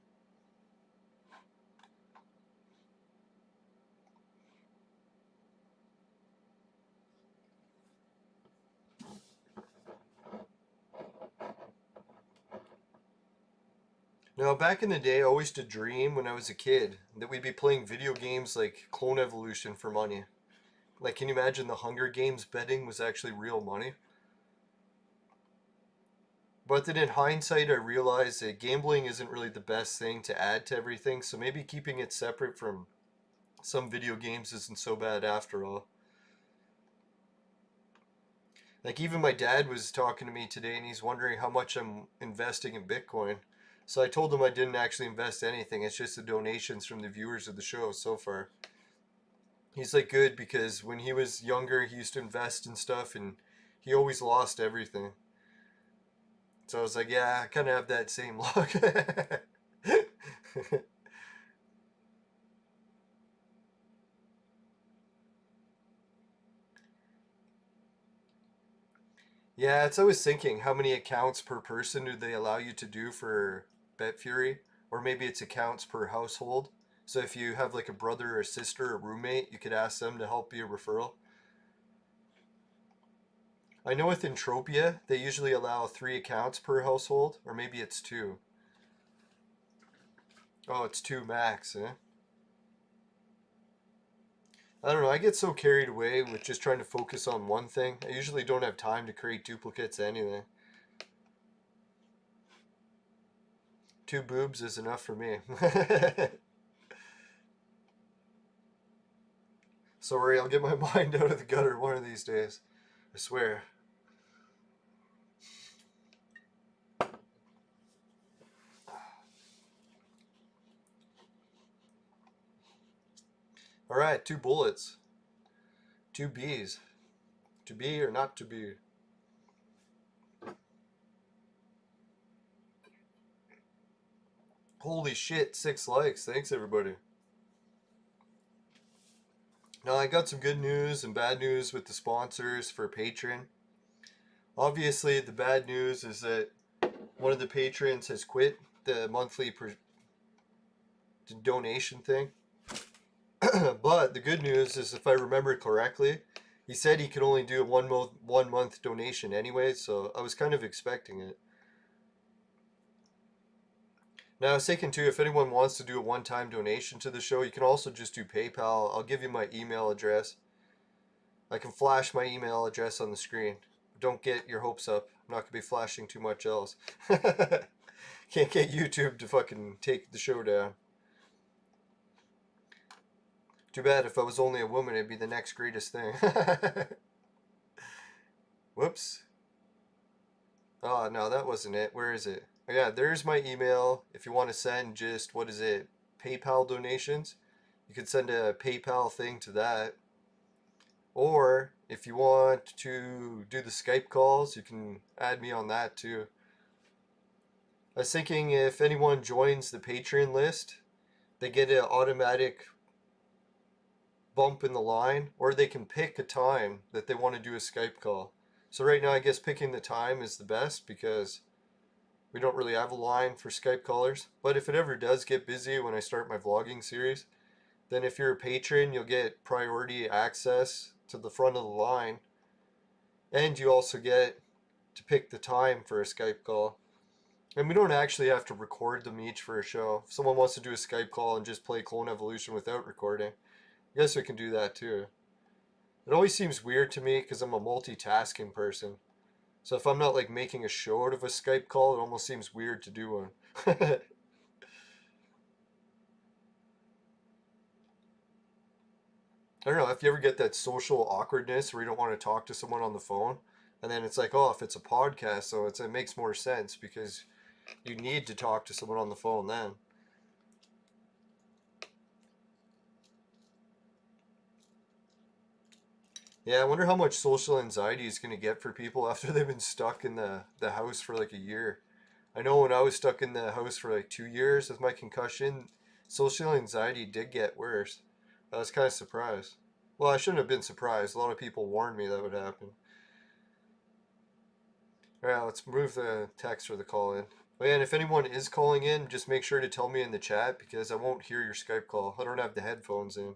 Now, back in the day, I always did dream when I was a kid that we'd be playing video games like Clone Evolution for money. Like, can you imagine the Hunger Games betting was actually real money? But then in hindsight, I realized that gambling isn't really the best thing to add to everything, so maybe keeping it separate from some video games isn't so bad after all. Like even my dad was talking to me today and he's wondering how much I'm investing in Bitcoin. So I told him I didn't actually invest anything. It's just the donations from the viewers of the show so far. He's like good because when he was younger he used to invest in stuff and he always lost everything. So I was like, yeah, I kind of have that same luck. Yeah, it's always thinking how many accounts per person do they allow you to do for BetFury? Or maybe it's accounts per household. So if you have like a brother or sister or roommate, you could ask them to help be a referral. I know with Entropia, they usually allow 3 accounts per household, or maybe it's 2. Oh, it's 2 max, eh? I don't know, I get so carried away with just trying to focus on one thing. I usually don't have time to create duplicates anyway. 2 boobs is enough for me. Sorry, I'll get my mind out of the gutter one of these days. I swear. All right, 2 bullets. 2 Bs. To be or not to be. Holy shit, 6 likes. Thanks, everybody. Now, I got some good news and bad news with the sponsors for Patreon. Obviously, the bad news is that one of the patrons has quit the monthly donation thing. But the good news is, if I remember correctly, he said he could only do a 1 month donation anyway, so I was kind of expecting it. Now, I was thinking too, if anyone wants to do a one-time donation to the show, you can also just do PayPal. I'll give you my email address. I can flash my email address on the screen. Don't get your hopes up. I'm not going to be flashing too much else. Can't get YouTube to fucking take the show down. Too bad, if I was only a woman, it'd be the next greatest thing. Whoops. Oh, no, that wasn't it. Where is it? Oh, yeah, there's my email. If you want to send just, what is it, PayPal donations, you could send a PayPal thing to that. Or if you want to do the Skype calls, you can add me on that too. I was thinking if anyone joins the Patreon list, they get an automatic bump in the line, or they can pick a time that they want to do a Skype call. So right now, I guess picking the time is the best because we don't really have a line for Skype callers. But if it ever does get busy when I start my vlogging series, then if you're a patron, you'll get priority access to the front of the line. And you also get to pick the time for a Skype call. And we don't actually have to record them each for a show. If someone wants to do a Skype call and just play Clone Evolution without recording, I guess we can do that too. It always seems weird to me because I'm a multitasking person. So if I'm not like making a show out of a Skype call, it almost seems weird to do one. I don't know, if you ever get that social awkwardness where you don't want to talk to someone on the phone, and then it's like, oh, if it's a podcast, so it makes more sense because you need to talk to someone on the phone then. Yeah, I wonder how much social anxiety is going to get for people after they've been stuck in the house for like a year. I know when I was stuck in the house for like 2 years with my concussion, social anxiety did get worse. I was kind of surprised. Well, I shouldn't have been surprised. A lot of people warned me that would happen. Alright, let's move the text or the call in. Oh yeah, and if anyone is calling in, just make sure to tell me in the chat because I won't hear your Skype call. I don't have the headphones in.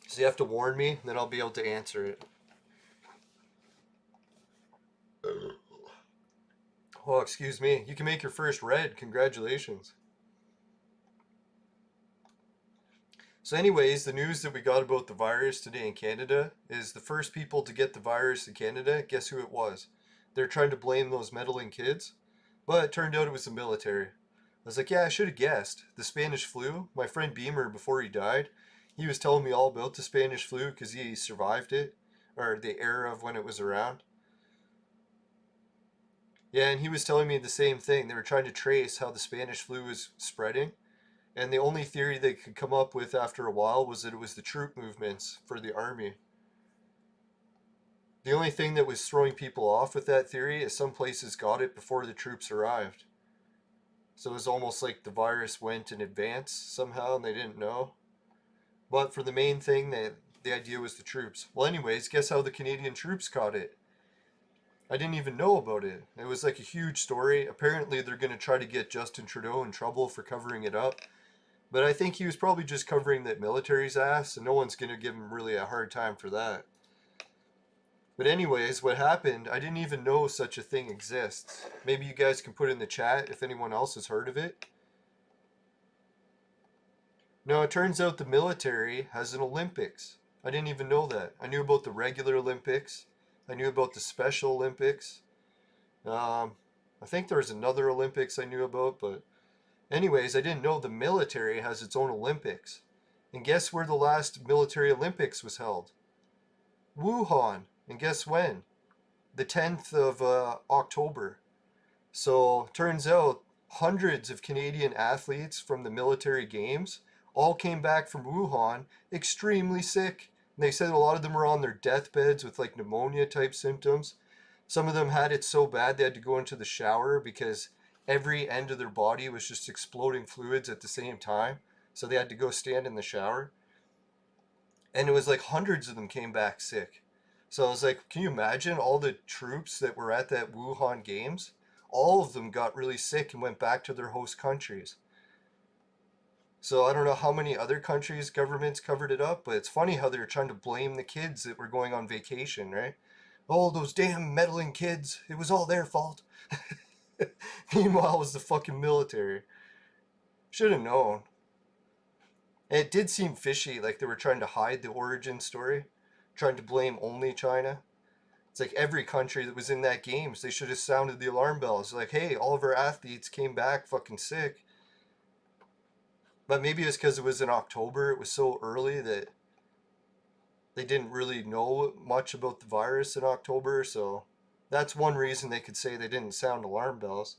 So you have to warn me, then I'll be able to answer it. Oh, excuse me. You can make your first red. Congratulations. So anyways, the news that we got about the virus today in Canada is the first people to get the virus in Canada, guess who it was? They're trying to blame those meddling kids, but it turned out it was the military. I was like, yeah, I should have guessed. The Spanish flu, my friend Beamer, before he died, he was telling me all about the Spanish flu because he survived it, or the era of when it was around. Yeah, and he was telling me the same thing. They were trying to trace how the Spanish flu was spreading, and the only theory they could come up with after a while was that it was the troop movements for the army. The only thing that was throwing people off with that theory is some places got it before the troops arrived. So it was almost like the virus went in advance somehow and they didn't know. But for the main thing, the idea was the troops. Well, anyways, guess how the Canadian troops caught it? I didn't even know about it. It was like a huge story. Apparently, they're going to try to get Justin Trudeau in trouble for covering it up. But I think he was probably just covering the military's ass, and no one's going to give him really a hard time for that. But anyways, what happened, I didn't even know such a thing exists. Maybe you guys can put in the chat if anyone else has heard of it. No, it turns out the military has an Olympics. I didn't even know that. I knew about the regular Olympics. I knew about the Special Olympics. I think there was another Olympics I knew about, but anyways, I didn't know the military has its own Olympics. And guess where the last military Olympics was held? Wuhan. And guess when? The 10th of October. So turns out hundreds of Canadian athletes from the military games all came back from Wuhan extremely sick. And they said a lot of them were on their deathbeds with like pneumonia type symptoms. Some of them had it so bad they had to go into the shower because every end of their body was just exploding fluids at the same time. So they had to go stand in the shower. And it was like hundreds of them came back sick. So I was like, can you imagine all the troops that were at that Wuhan Games? All of them got really sick and went back to their host countries. So I don't know how many other countries' governments covered it up, but it's funny how they're trying to blame the kids that were going on vacation, right? Oh, those damn meddling kids. It was all their fault. Meanwhile, it was the fucking military. Should have known. And it did seem fishy, like they were trying to hide the origin story, trying to blame only China. It's like every country that was in that games, they should have sounded the alarm bells. Like, hey, all of our athletes came back fucking sick. But maybe it's because it was in October, it was so early that they didn't really know much about the virus in October, so that's one reason they could say they didn't sound alarm bells.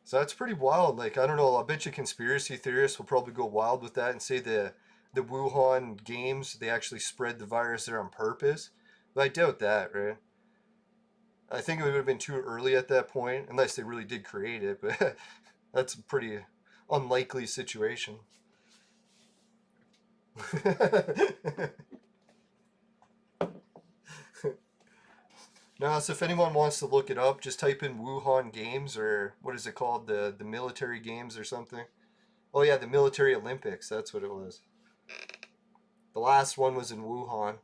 So that's pretty wild. Like, I don't know, I bet you conspiracy theorists will probably go wild with that and say the Wuhan games, they actually spread the virus there on purpose. But I doubt that, right? I think it would have been too early at that point, unless they really did create it, but that's a pretty unlikely situation. Now, so if anyone wants to look it up, just type in Wuhan Games, or what is it called? The military games or something. Oh yeah, the military Olympics, that's what it was. The last one was in Wuhan.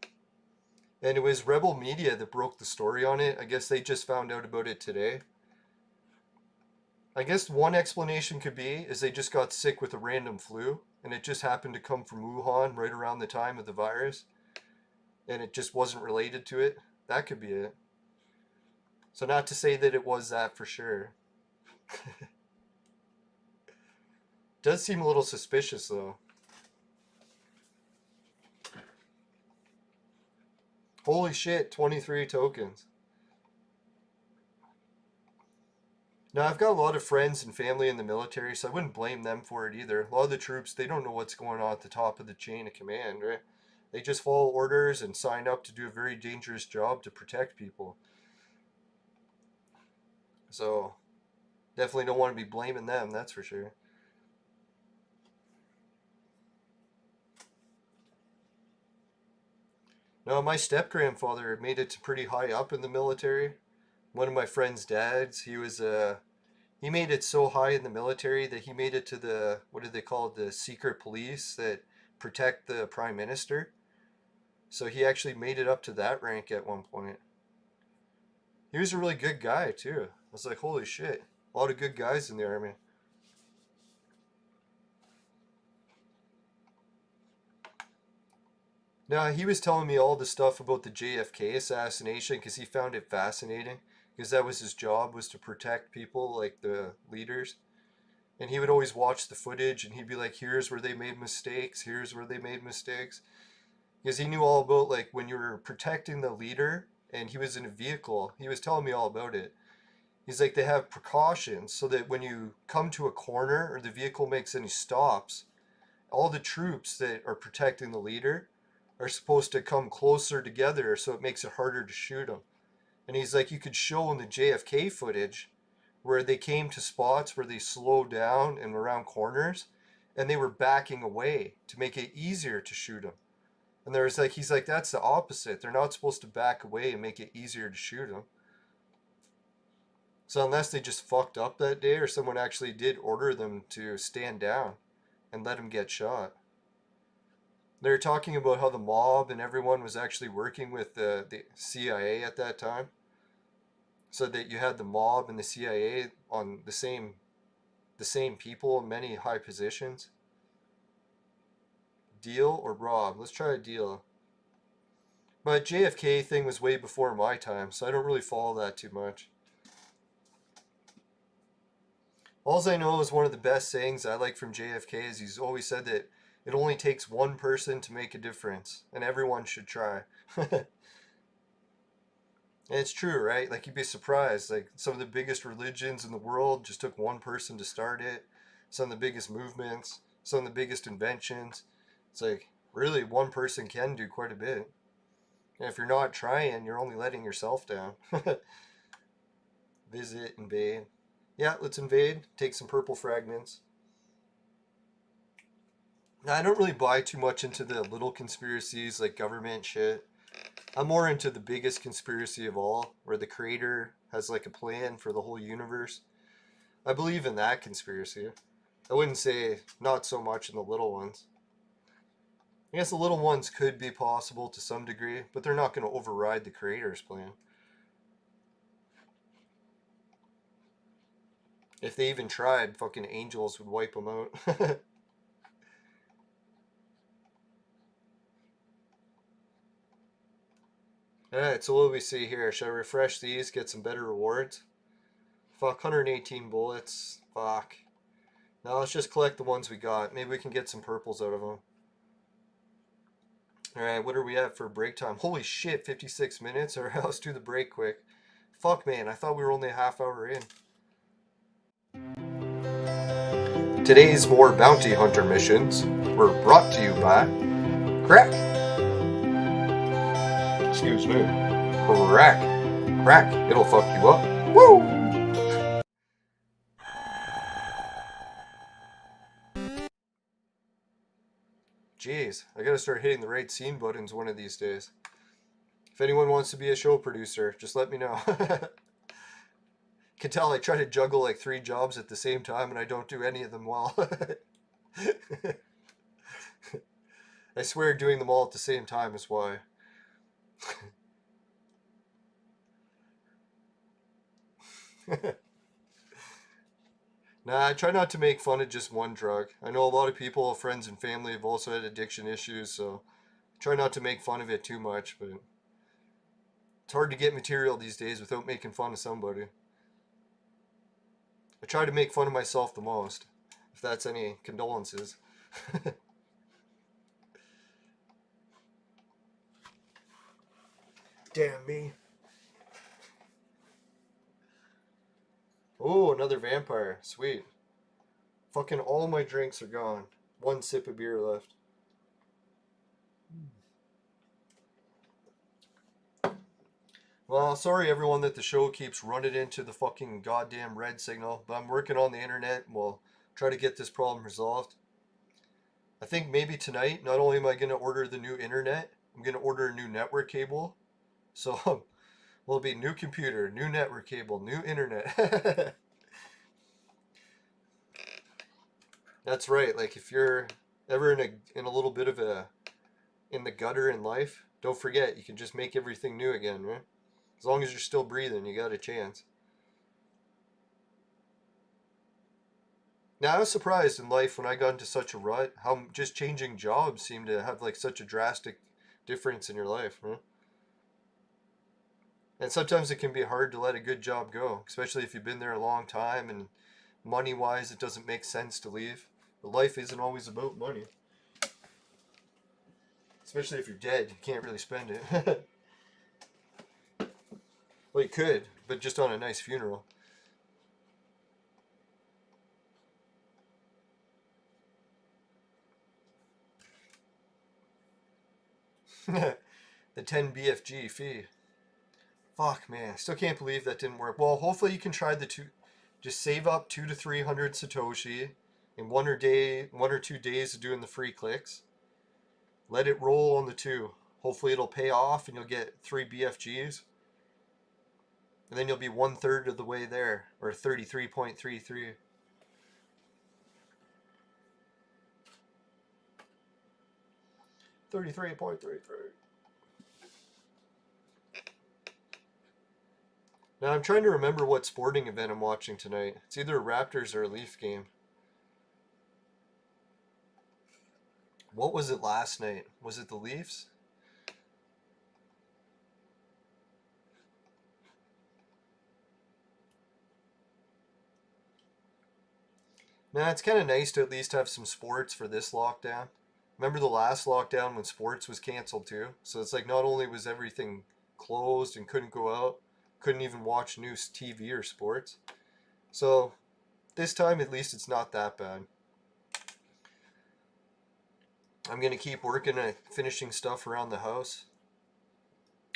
And it was Rebel Media that broke the story on it. I guess they just found out about it today. I guess one explanation could be is they just got sick with a random flu, and it just happened to come from Wuhan right around the time of the virus, and it just wasn't related to it. That could be it. So not to say that it was that for sure. Does seem a little suspicious though. Holy shit, 23 tokens. Now, I've got a lot of friends and family in the military, so I wouldn't blame them for it either. A lot of the troops, they don't know what's going on at the top of the chain of command, right? They just follow orders and sign up to do a very dangerous job to protect people. So, definitely don't want to be blaming them, that's for sure. No, my step-grandfather made it to pretty high up in the military. One of my friend's dads, he made it so high in the military that he made it to the, what do they call it, the secret police that protect the prime minister. So he actually made it up to that rank at one point. He was a really good guy too. I was like, holy shit, a lot of good guys in the army. Now, he was telling me all the stuff about the JFK assassination because he found it fascinating, because that was his job, was to protect people like the leaders. And he would always watch the footage and he'd be like, here's where they made mistakes, here's where they made mistakes. Because he knew all about, like, when you were protecting the leader and he was in a vehicle, he was telling me all about it. He's like, they have precautions so that when you come to a corner or the vehicle makes any stops, all the troops that are protecting the leader are supposed to come closer together so it makes it harder to shoot them. And he's like, you could show in the JFK footage where they came to spots where they slowed down and around corners and they were backing away to make it easier to shoot them. And there's like, he's like, that's the opposite. They're not supposed to back away and make it easier to shoot them. So unless they just fucked up that day or someone actually did order them to stand down and let them get shot. They were talking about how the mob and everyone was actually working with the CIA at that time. So that you had the mob and the CIA on the same people in many high positions. Deal or rob? Let's try a deal. But JFK thing was way before my time, so I don't really follow that too much. All I know is one of the best sayings I like from JFK is he's always said that it only takes one person to make a difference, and everyone should try. And it's true, right? Like you'd be surprised. Like some of the biggest religions in the world just took one person to start it. Some of the biggest movements, some of the biggest inventions. It's like really one person can do quite a bit. And if you're not trying, you're only letting yourself down. Visit, invade. Yeah, let's invade. Take some purple fragments. Now, I don't really buy too much into the little conspiracies like government shit. I'm more into the biggest conspiracy of all, where the creator has like a plan for the whole universe. I believe in that conspiracy. I wouldn't say not so much in the little ones. I guess the little ones could be possible to some degree, but they're not going to override the creator's plan. If they even tried, fucking angels would wipe them out. Alright, so what do we see here? Should I refresh these, get some better rewards? Fuck, 118 bullets. Fuck. Now let's just collect the ones we got. Maybe we can get some purples out of them. Alright, what are we at for break time? Holy shit, 56 minutes? Alright, let's do the break quick. Fuck, man, I thought we were only a half hour in. Today's more bounty hunter missions were brought to you by Crack. Excuse me. Crack. Crack. It'll fuck you up. Woo! Jeez, I gotta start hitting the right scene buttons one of these days. If anyone wants to be a show producer, just let me know. Can tell I try to juggle like 3 jobs at the same time and I don't do any of them well. I swear doing them all at the same time is why. Nah, I try not to make fun of just one drug. I know a lot of people, friends and family, have also had addiction issues, so I try not to make fun of it too much, but it's hard to get material these days without making fun of somebody. I try to make fun of myself the most, if that's any condolences. Damn me. Oh, another vampire. Sweet. Fucking all my drinks are gone. 1 sip of beer left. Well, sorry everyone that the show keeps running into the fucking goddamn red signal, but I'm working on the internet and we'll try to get this problem resolved. I think maybe tonight, not only am I going to order the new internet, I'm going to order a new network cable. So, will be new computer, new network cable, new internet. That's right. Like if you're ever in a little bit of in the gutter in life, don't forget you can just make everything new again, right? As long as you're still breathing, you got a chance. Now I was surprised in life when I got into such a rut how just changing jobs seemed to have like such a drastic difference in your life, huh? And sometimes it can be hard to let a good job go, especially if you've been there a long time and money wise it doesn't make sense to leave. But life isn't always about money. Especially if you're dead, you can't really spend it. Well, you could, but just on a nice funeral. The 10 BFG fee. Fuck, man. Still can't believe that didn't work. Well, hopefully you can try the two. Just save up 200 to 300 Satoshi in 1 or 2 days of doing the free clicks. Let it roll on the 2. Hopefully it'll pay off and you'll get 3 BFGs. And then you'll be 1/3 of the way there, or 33.33. Now I'm trying to remember what sporting event I'm watching tonight. It's either a Raptors or a Leaf game. What was it last night? Was it the Leafs? Nah, it's kind of nice to at least have some sports for this lockdown. Remember the last lockdown when sports was canceled too? So it's like not only was everything closed and couldn't go out, couldn't even watch new TV or sports. So this time at least it's not that bad. I'm going to keep working at finishing stuff around the house.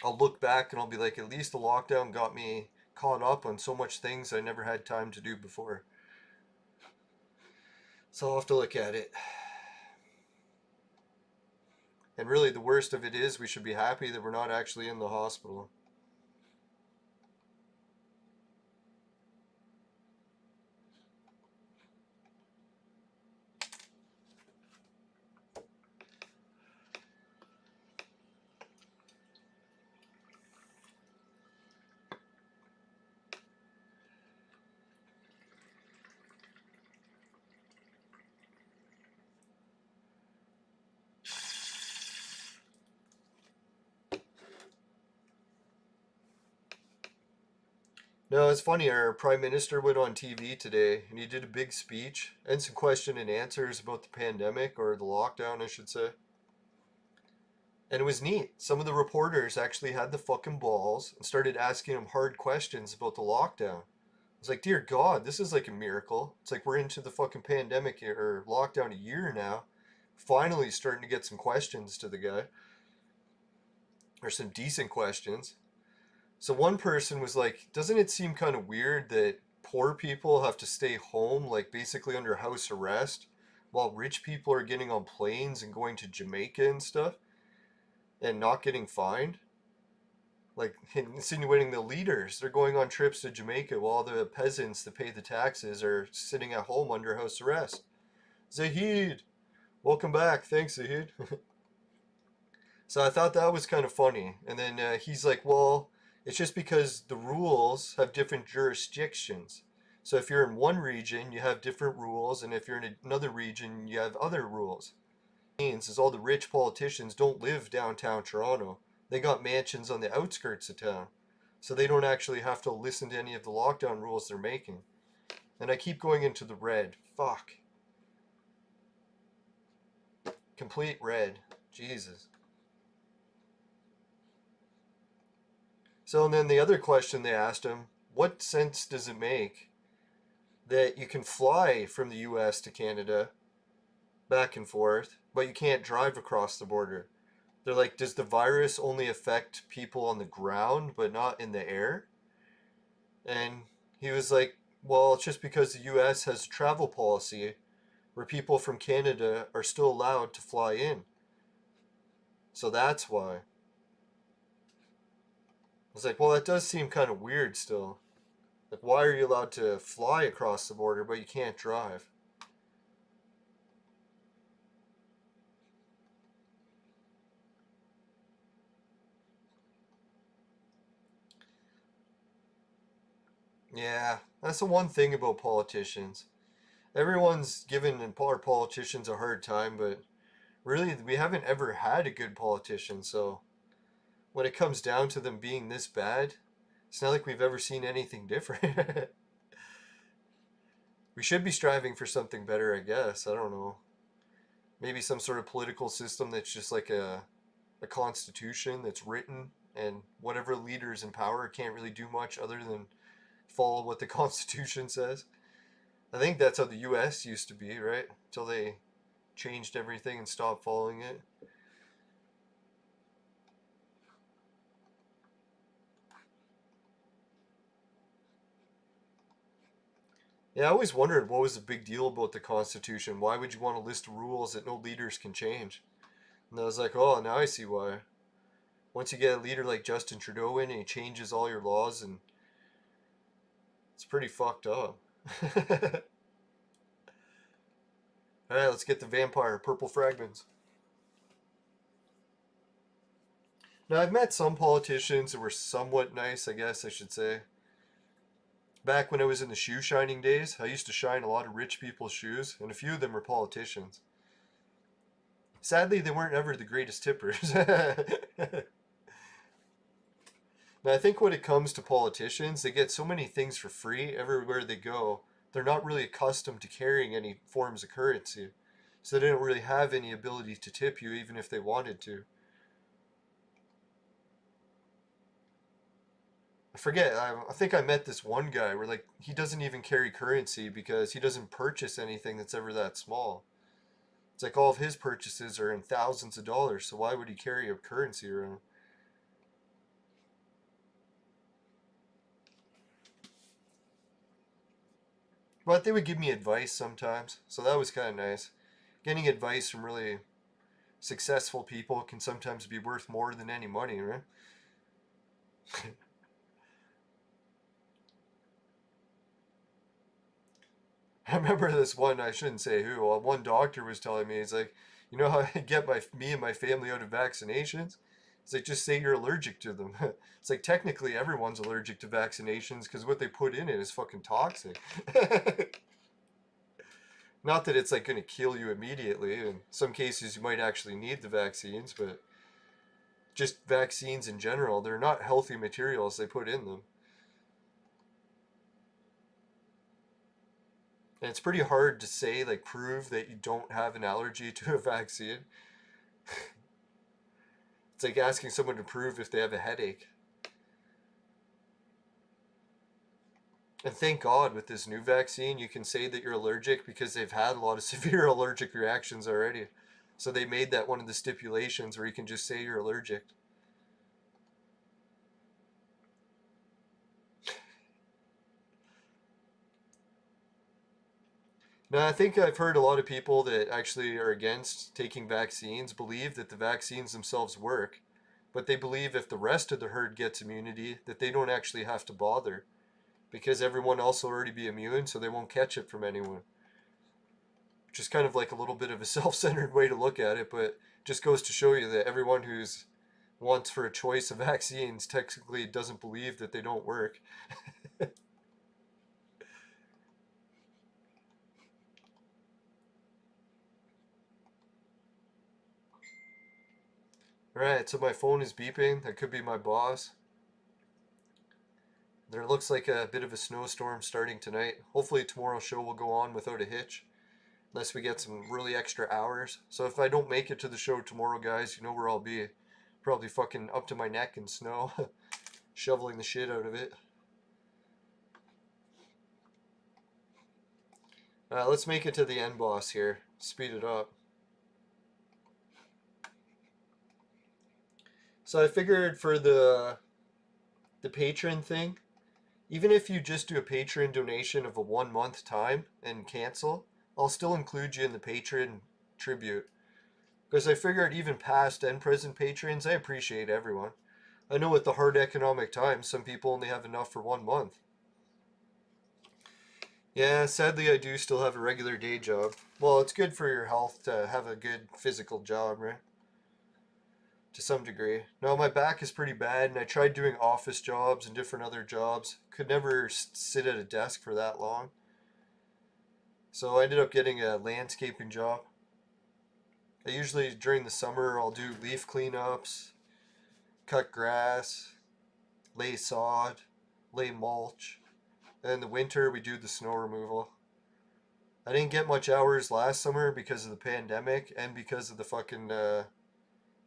I'll look back and I'll be like, at least the lockdown got me caught up on so much things I never had time to do before. So I'll have to look at it. And really the worst of it is we should be happy that we're not actually in the hospital. No, it's funny. Our Prime Minister went on TV today and he did a big speech and some question and answers about the pandemic, or the lockdown, I should say. And it was neat. Some of the reporters actually had the fucking balls and started asking him hard questions about the lockdown. I was like, dear God, this is like a miracle. It's like we're into the fucking pandemic or lockdown a year now. Finally starting to get some questions to the guy. Or some decent questions. So one person was like, doesn't it seem kind of weird that poor people have to stay home, like basically under house arrest, while rich people are getting on planes and going to Jamaica and stuff and not getting fined? Like insinuating the leaders, they're going on trips to Jamaica while the peasants that pay the taxes are sitting at home under house arrest. Zahid, welcome back. Thanks, Zahid. So I thought that was kind of funny. And then he's like, well, it's just because the rules have different jurisdictions. So if you're in one region, you have different rules, and if you're in another region, you have other rules. What it means is all the rich politicians don't live downtown Toronto. They got mansions on the outskirts of town. So they don't actually have to listen to any of the lockdown rules they're making. And I keep going into the red. Fuck. Complete red. Jesus. So and then the other question they asked him, what sense does it make that you can fly from the US to Canada back and forth, but you can't drive across the border? They're like, does the virus only affect people on the ground but not in the air? And he was like, well, it's just because the US has a travel policy where people from Canada are still allowed to fly in. So that's why. I was like, well, that does seem kind of weird still. Like, why are you allowed to fly across the border, but you can't drive? Yeah, that's the one thing about politicians. Everyone's giving our politicians a hard time, but really, we haven't ever had a good politician, so when it comes down to them being this bad, it's not like we've ever seen anything different. We should be striving for something better, I guess. I don't know. Maybe some sort of political system that's just like a constitution that's written, and whatever leaders in power can't really do much other than follow what the constitution says. I think that's how the US used to be, right? Until they changed everything and stopped following it. Yeah, I always wondered what was the big deal about the Constitution. Why would you want to list rules that no leaders can change? And I was like, oh, now I see why. Once you get a leader like Justin Trudeau in and he changes all your laws, and it's pretty fucked up. Alright, let's get the vampire purple fragments. Now, I've met some politicians who were somewhat nice, I guess I should say. Back when I was in the shoe shining days, I used to shine a lot of rich people's shoes, and a few of them were politicians. Sadly, they weren't ever the greatest tippers. Now, I think when it comes to politicians, they get so many things for free everywhere they go, they're not really accustomed to carrying any forms of currency. So they don't really have any ability to tip you even if they wanted to. I forget. I think I met this one guy where like he doesn't even carry currency because he doesn't purchase anything that's ever that small. It's like all of his purchases are in thousands of dollars, so why would he carry a currency around? But they would give me advice sometimes, so that was kind of nice. Getting advice from really successful people can sometimes be worth more than any money, right? I remember this one, I shouldn't say who, one doctor was telling me, he's like, you know how I get me and my family out of vaccinations? He's like, just say you're allergic to them. It's like, technically everyone's allergic to vaccinations because what they put in it is fucking toxic. Not that it's like going to kill you immediately. In some cases, you might actually need the vaccines, but just vaccines in general, they're not healthy materials they put in them. And it's pretty hard to say, like, prove that you don't have an allergy to a vaccine. It's like asking someone to prove if they have a headache. And thank God with this new vaccine, you can say that you're allergic because they've had a lot of severe allergic reactions already. So they made that one of the stipulations where you can just say you're allergic. Now, I think I've heard a lot of people that actually are against taking vaccines believe that the vaccines themselves work, but they believe if the rest of the herd gets immunity, that they don't actually have to bother because everyone else will already be immune, so they won't catch it from anyone. Which is kind of like a little bit of a self-centered way to look at it, but just goes to show you that everyone who's wants for a choice of vaccines technically doesn't believe that they don't work. Alright, so my phone is beeping. That could be my boss. There looks like a bit of a snowstorm starting tonight. Hopefully tomorrow's show will go on without a hitch, unless we get some really extra hours. So if I don't make it to the show tomorrow, guys, you know where I'll be. Probably fucking up to my neck in snow, shoveling the shit out of it. Let's make it to the end boss here. Speed it up. So I figured for the patron thing, even if you just do a patron donation of a 1 month time and cancel, I'll still include you in the patron tribute. Because I figured even past and present patrons, I appreciate everyone. I know with the hard economic times, some people only have enough for 1 month. Yeah, sadly I do still have a regular day job. Well, it's good for your health to have a good physical job, right? To some degree. No, my back is pretty bad, and I tried doing office jobs and different other jobs. Could never sit at a desk for that long. So I ended up getting a landscaping job. I usually, during the summer, I'll do leaf cleanups, cut grass, lay sod, lay mulch. And in the winter, we do the snow removal. I didn't get much hours last summer because of the pandemic and because of the fucking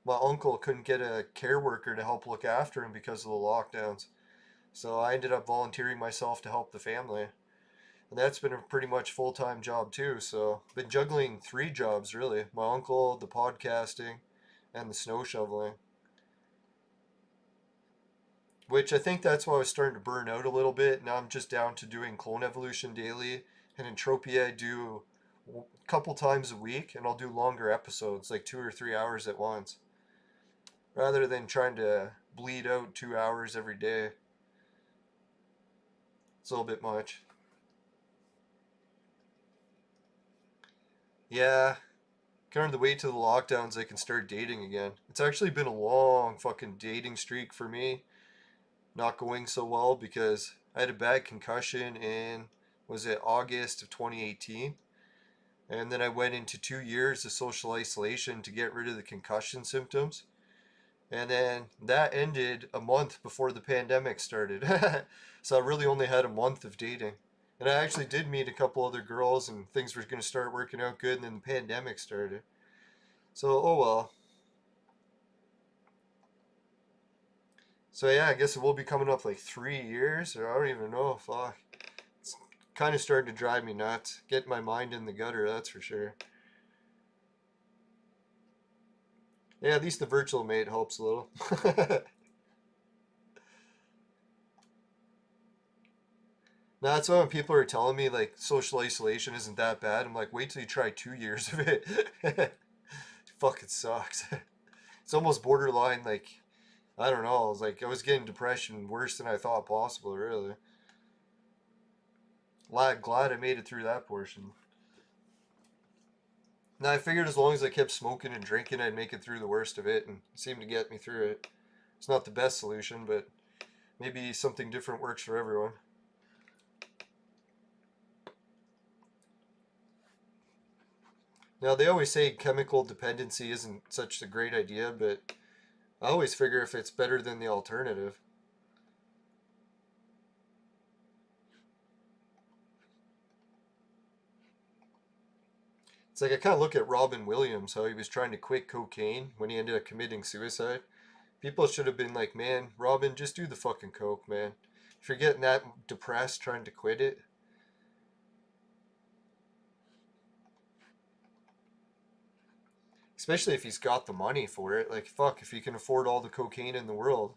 my uncle couldn't get a care worker to help look after him because of the lockdowns. So I ended up volunteering myself to help the family. And that's been a pretty much full-time job too. So I've been juggling 3 jobs really. My uncle, the podcasting, and the snow shoveling. Which I think that's why I was starting to burn out a little bit. Now I'm just down to doing Clone Evolution daily. And Entropia I do a couple times a week, and I'll do longer episodes, like 2 or 3 hours at once, rather than trying to bleed out 2 hours every day. It's a little bit much. Yeah, kind of the wait till the lockdowns I can start dating again. It's actually been a long fucking dating streak for me, not going so well because I had a bad concussion in, was it August of 2018? And then I went into 2 years of social isolation to get rid of the concussion symptoms. And then that ended a month before the pandemic started. So I really only had a month of dating. And I actually did meet a couple other girls and things were going to start working out good, and then the pandemic started. So, oh well. So yeah, I guess it will be coming up like 3 years, or I don't even know. Fuck. It's kind of starting to drive me nuts. Get my mind in the gutter, that's for sure. Yeah, at least the virtual mate helps a little. Now, that's why when people are telling me like social isolation isn't that bad, I'm like, wait till you try 2 years of it. It fucking sucks. It's almost borderline like, I don't know. I was like, I was getting depression worse than I thought possible, really. Glad I made it through that portion. Now, I figured as long as I kept smoking and drinking, I'd make it through the worst of it, and it seemed to get me through it. It's not the best solution, but maybe something different works for everyone. Now, they always say chemical dependency isn't such a great idea, but I always figure if it's better than the alternative. It's like I kind of look at Robin Williams, how he was trying to quit cocaine when he ended up committing suicide. People should have been like, man, Robin, just do the fucking coke, man. If you're getting that depressed trying to quit it. Especially if he's got the money for it. Like, fuck, if he can afford all the cocaine in the world,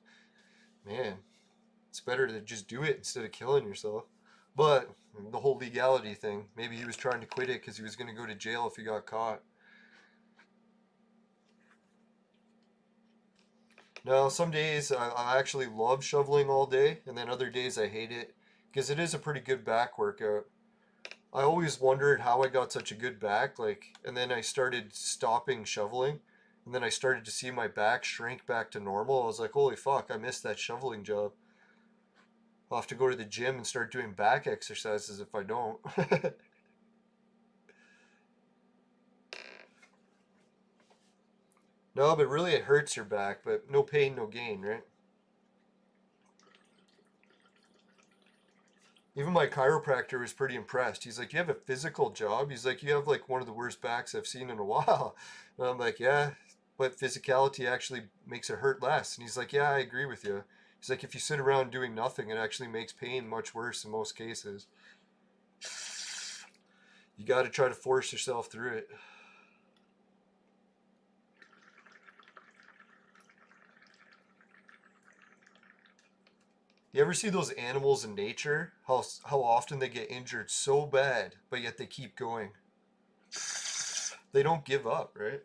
man, it's better to just do it instead of killing yourself. But the whole legality thing, maybe he was trying to quit it because he was going to go to jail if he got caught. No, some days I actually love shoveling all day, and then other days I hate it because it is a pretty good back workout. I always wondered how I got such a good back, like, and then I started stopping shoveling, and then I started to see my back shrink back to normal. I was like, holy fuck, I missed that shoveling job. I'll have to go to the gym and start doing back exercises if I don't. No, but really it hurts your back, but no pain, no gain, right? Even my chiropractor was pretty impressed. He's like, you have a physical job? He's like, you have like one of the worst backs I've seen in a while. And I'm like, yeah, but physicality actually makes it hurt less. And he's like, yeah, I agree with you. He's like, if you sit around doing nothing, it actually makes pain much worse in most cases. You got to try to force yourself through it. You ever see those animals in nature? How often they get injured so bad, but yet they keep going. They don't give up, right?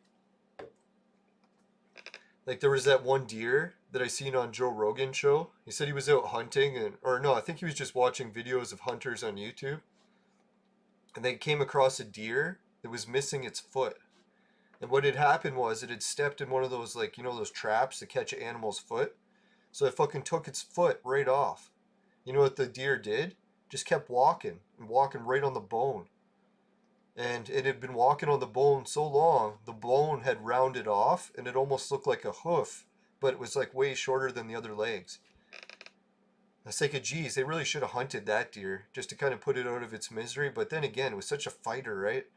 Like there was that one deer that I seen on Joe Rogan show. He said he was out hunting and or no, I think he was just watching videos of hunters on YouTube. And they came across a deer that was missing its foot. And what had happened was it had stepped in one of those like, you know, those traps to catch an animal's foot. So it fucking took its foot right off. You know what the deer did? Just kept walking and walking right on the bone. And it had been walking on the bone so long, the bone had rounded off and it almost looked like a hoof, but it was like way shorter than the other legs. I was thinking, geez, they really should have hunted that deer just to kind of put it out of its misery. But then again, it was such a fighter, right?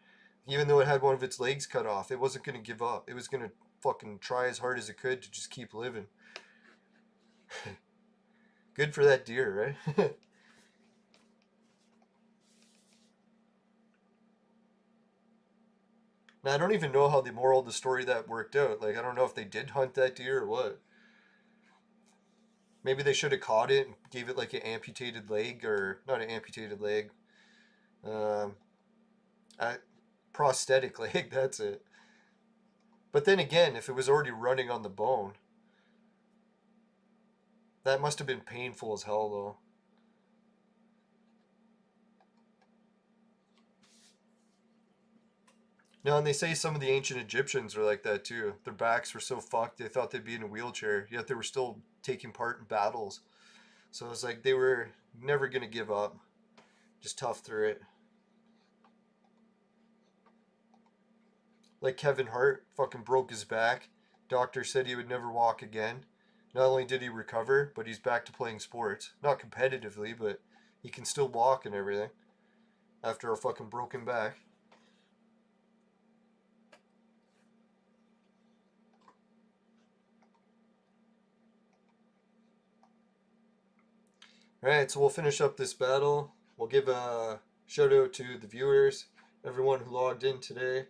Even though it had one of its legs cut off, it wasn't going to give up. It was going to fucking try as hard as it could to just keep living. Good for that deer, right? Now, I don't even know how the moral of the story that worked out. Like, I don't know if they did hunt that deer or what. Maybe they should have caught it and gave it like an amputated leg, or not an amputated leg, um, a prosthetic leg. That's it. But then again, if it was already running on the bone, that must have been painful as hell, though. No, and they say some of the ancient Egyptians were like that too. Their backs were so fucked they thought they'd be in a wheelchair, yet they were still taking part in battles. So it's like they were never gonna give up, just tough through it. Like Kevin Hart, fucking broke his back. Doctor said he would never walk again. Not only did he recover, but he's back to playing sports. Not competitively, but he can still walk and everything after a fucking broken back. Alright, so we'll finish up this battle. We'll give a shout out to the viewers, everyone who logged in today.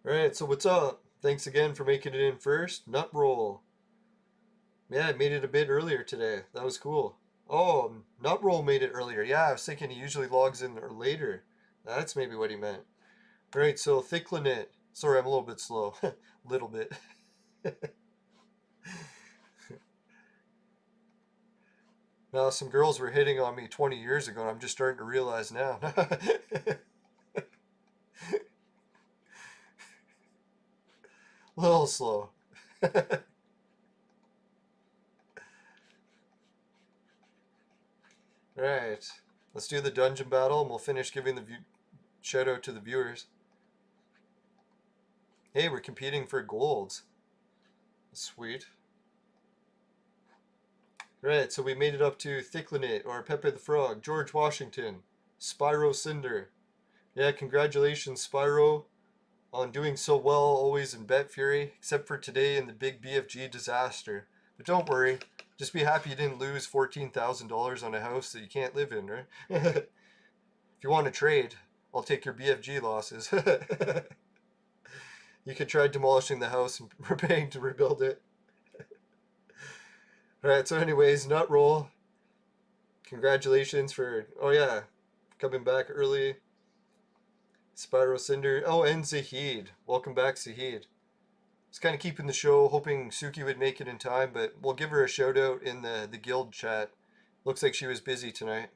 Alright, so what's up? Thanks again for making it in first. Nut roll. Yeah, I made it a bit earlier today. That was cool. Oh, Nut roll made it earlier. Yeah, I was thinking he usually logs in later. That's maybe what he meant. Alright, so Thicklinit. Sorry, I'm a little bit slow. Little bit. Now, some girls were hitting on me 20 years ago, and I'm just starting to realize now. A little slow. Alright, let's do the dungeon battle, and we'll finish giving the shout out to the viewers. Hey, we're competing for golds. Sweet. Right, so we made it up to Thicklinit, or Pepe the Frog, George Washington, Spyro Cinder. Yeah, congratulations, Spyro, on doing so well always in Bet Fury, except for today in the big BFG disaster. But don't worry, just be happy you didn't lose $14,000 on a house that you can't live in, right? If you want to trade, I'll take your BFG losses. You could try demolishing the house and paying to rebuild it. Alright, so anyways, Nut Roll. Congratulations for, oh yeah, coming back early. Spyro Cinder. Oh, and Zahid. Welcome back, Zahid. Just kind of keeping the show, hoping Suki would make it in time, but we'll give her a shout out in the guild chat. Looks like she was busy tonight.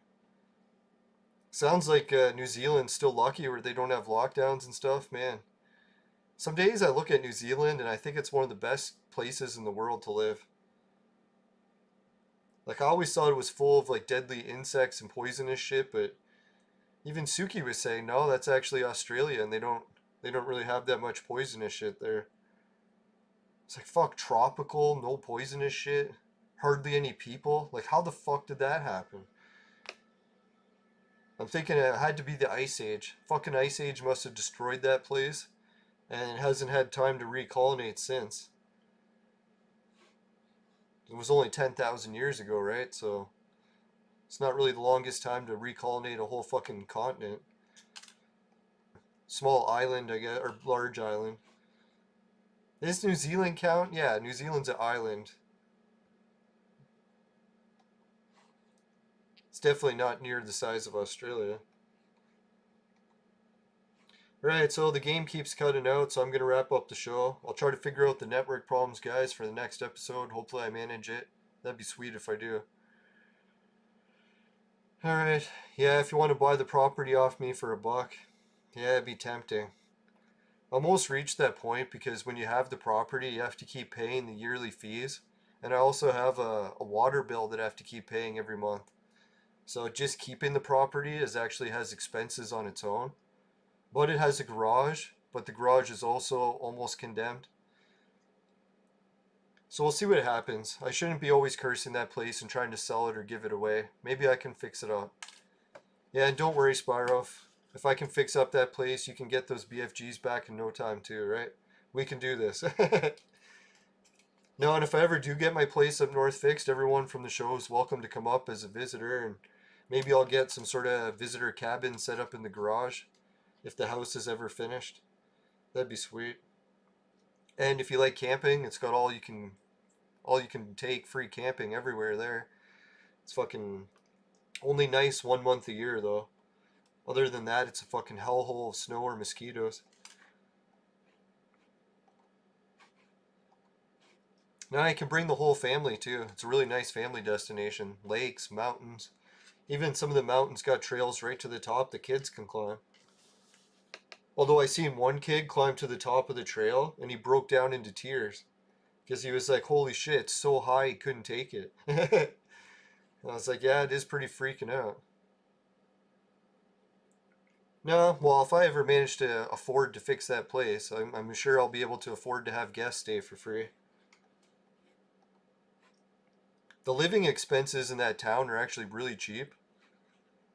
Sounds like New Zealand's still lucky where they don't have lockdowns and stuff, man. Some days I look at New Zealand and I think it's one of the best places in the world to live. Like, I always thought it was full of like deadly insects and poisonous shit, but even Suki was saying no, that's actually Australia, and they don't really have that much poisonous shit there. It's like, fuck, tropical, no poisonous shit, hardly any people. Like, how the fuck did that happen? I'm thinking it had to be the Ice Age. Fucking Ice Age must have destroyed that place, and it hasn't had time to recolonate since. It was only 10,000 years ago, right? So it's not really the longest time to recolonate a whole fucking continent. Small island, I guess, or large island. Does New Zealand count? Yeah, New Zealand's an island. It's definitely not near the size of Australia. Right, so the game keeps cutting out, so I'm going to wrap up the show. I'll try to figure out the network problems, guys, for the next episode. Hopefully I manage it. That'd be sweet if I do. Alright, yeah, if you want to buy the property off me for $1, yeah, it'd be tempting. Almost reached that point because when you have the property, you have to keep paying the yearly fees. And I also have a water bill that I have to keep paying every month. So just keeping the property actually has expenses on its own. But it has a garage, but the garage is also almost condemned. So we'll see what happens. I shouldn't be always cursing that place and trying to sell it or give it away. Maybe I can fix it up. Yeah, and don't worry, Spyro. If I can fix up that place, you can get those BFGs back in no time too, right? We can do this. No, and if I ever do get my place up north fixed, everyone from the show is welcome to come up as a visitor, and maybe I'll get some sort of visitor cabin set up in the garage if the house is ever finished. That'd be sweet. And if you like camping, it's got all you can take free camping everywhere there. It's fucking only nice 1 month a year though. Other than that, it's a fucking hellhole of snow or mosquitoes. Now I can bring the whole family too. It's a really nice family destination. Lakes, mountains. Even some of the mountains got trails right to the top the kids can climb. Although I seen one kid climb to the top of the trail and he broke down into tears. Because he was like, holy shit, it's so high he couldn't take it. I was like, yeah, it is pretty freaking out. No, well, if I ever manage to afford to fix that place, I'm sure I'll be able to afford to have guests stay for free. The living expenses in that town are actually really cheap.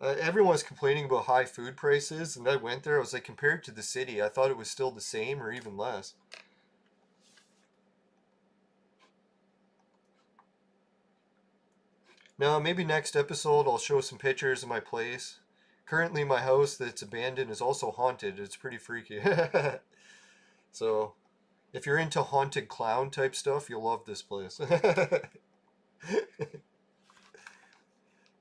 Everyone's complaining about high food prices, and I went there, I was like, compared to the city, I thought it was still the same or even less. Now, maybe next episode I'll show some pictures of my place. Currently, my house that's abandoned is also haunted. It's pretty freaky. So, if you're into haunted clown type stuff, you'll love this place.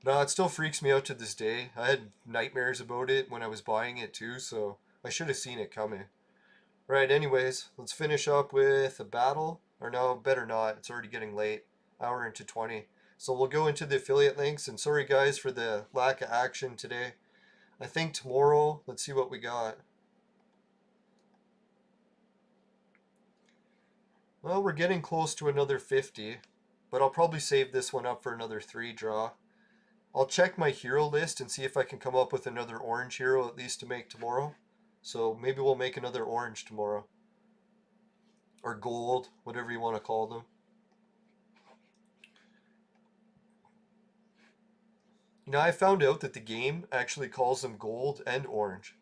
No, it still freaks me out to this day. I had nightmares about it when I was buying it too, so I should have seen it coming. Right, anyways, let's finish up with a battle. Or no, better not. It's already getting late. Hour into 20. So we'll go into the affiliate links. And sorry guys for the lack of action today. I think tomorrow, let's see what we got. Well, we're getting close to another 50. But I'll probably save this one up for another 3 draw. I'll check my hero list and see if I can come up with another orange hero at least to make tomorrow. So maybe we'll make another orange tomorrow. Or gold, whatever you want to call them. You know, I found out that the game actually calls them gold and orange.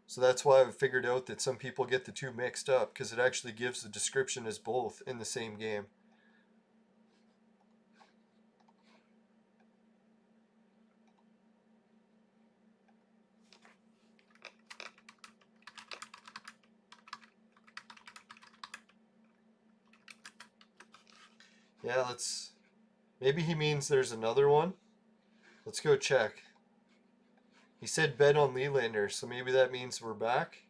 So that's why I've figured out that some people get the two mixed up, because it actually gives the description as both in the same game. Yeah, maybe he means there's another one. Let's go check. He said bet on Lelanders, so maybe that means we're back.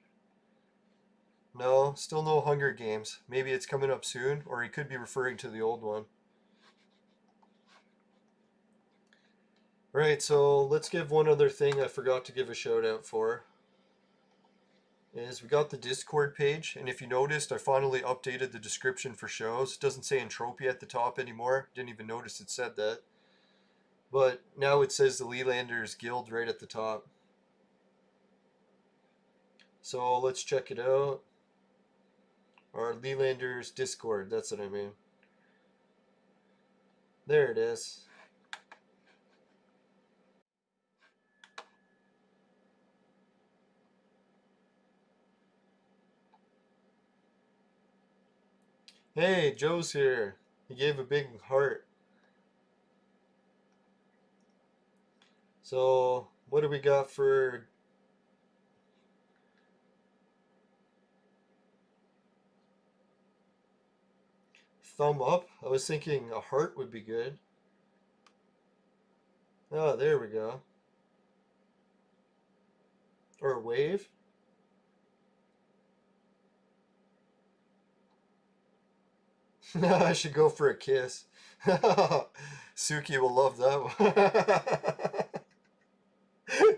No, still no Hunger Games. Maybe it's coming up soon, or he could be referring to the old one. Right, so let's give one other thing I forgot to give a shout out for. Is we got the Discord page, and if you noticed, I finally updated the description for shows. It doesn't say Entropia at the top anymore. Didn't even notice it said that. But now it says the Lelanders Guild right at the top. So let's check it out. Or Lelanders Discord, that's what I mean. There it is. Hey, Joe's here. He gave a big heart. So, what do we got for... thumb up? I was thinking a heart would be good. Oh, there we go. Or a wave? I should go for a kiss. Suki will love that one.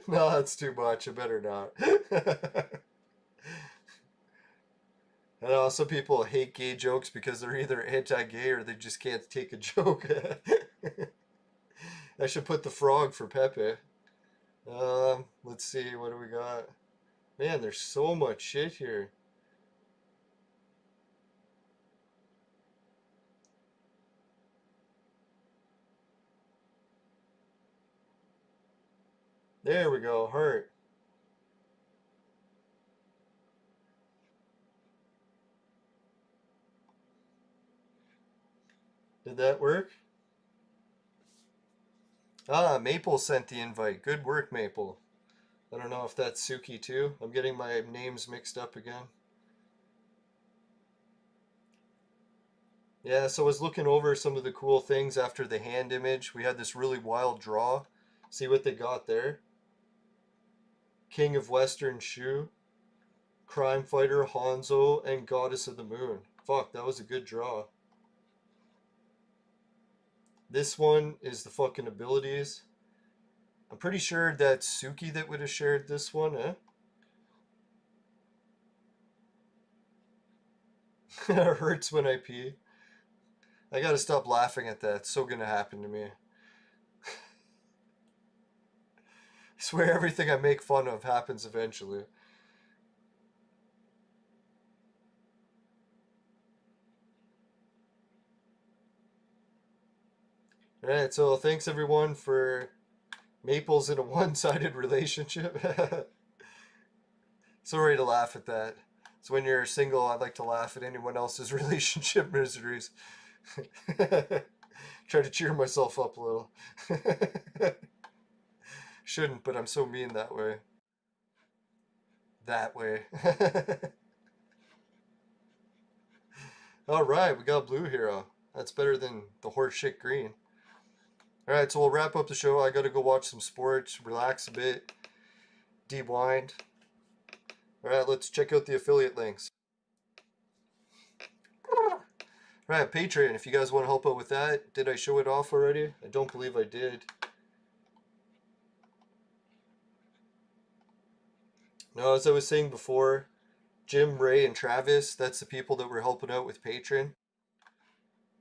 No, that's too much. I better not. I know some people hate gay jokes because they're either anti-gay or they just can't take a joke. I should put the frog for Pepe. Let's see, what do we got? Man, there's so much shit here. There we go, heart. Did that work? Ah, Maple sent the invite. Good work, Maple. I don't know if that's Suki too. I'm getting my names mixed up again. Yeah, so I was looking over some of the cool things after the hand image. We had this really wild draw. See what they got there? King of Western Shu, Crime Fighter, Hanzo, and Goddess of the Moon. Fuck, that was a good draw. This one is the fucking abilities. I'm pretty sure that's Suki that would have shared this one, eh? It hurts when I pee. I gotta stop laughing at that. It's so gonna happen to me. I swear everything I make fun of happens eventually. Alright, so thanks everyone for Maples in a one-sided relationship. Sorry to laugh at that. So when you're single, I like to laugh at anyone else's relationship miseries. Try to cheer myself up a little. Shouldn't, but I'm so mean that way. That way. Alright, we got blue hero. That's better than the horse shit green. Alright, so we'll wrap up the show. I gotta go watch some sports, relax a bit, de-wind. Alright, let's check out the affiliate links. Alright, Patreon, if you guys want to help out with that. Did I show it off already? I don't believe I did. No, as I was saying before, Jim, Ray, and Travis, that's the people that we're helping out with Patreon.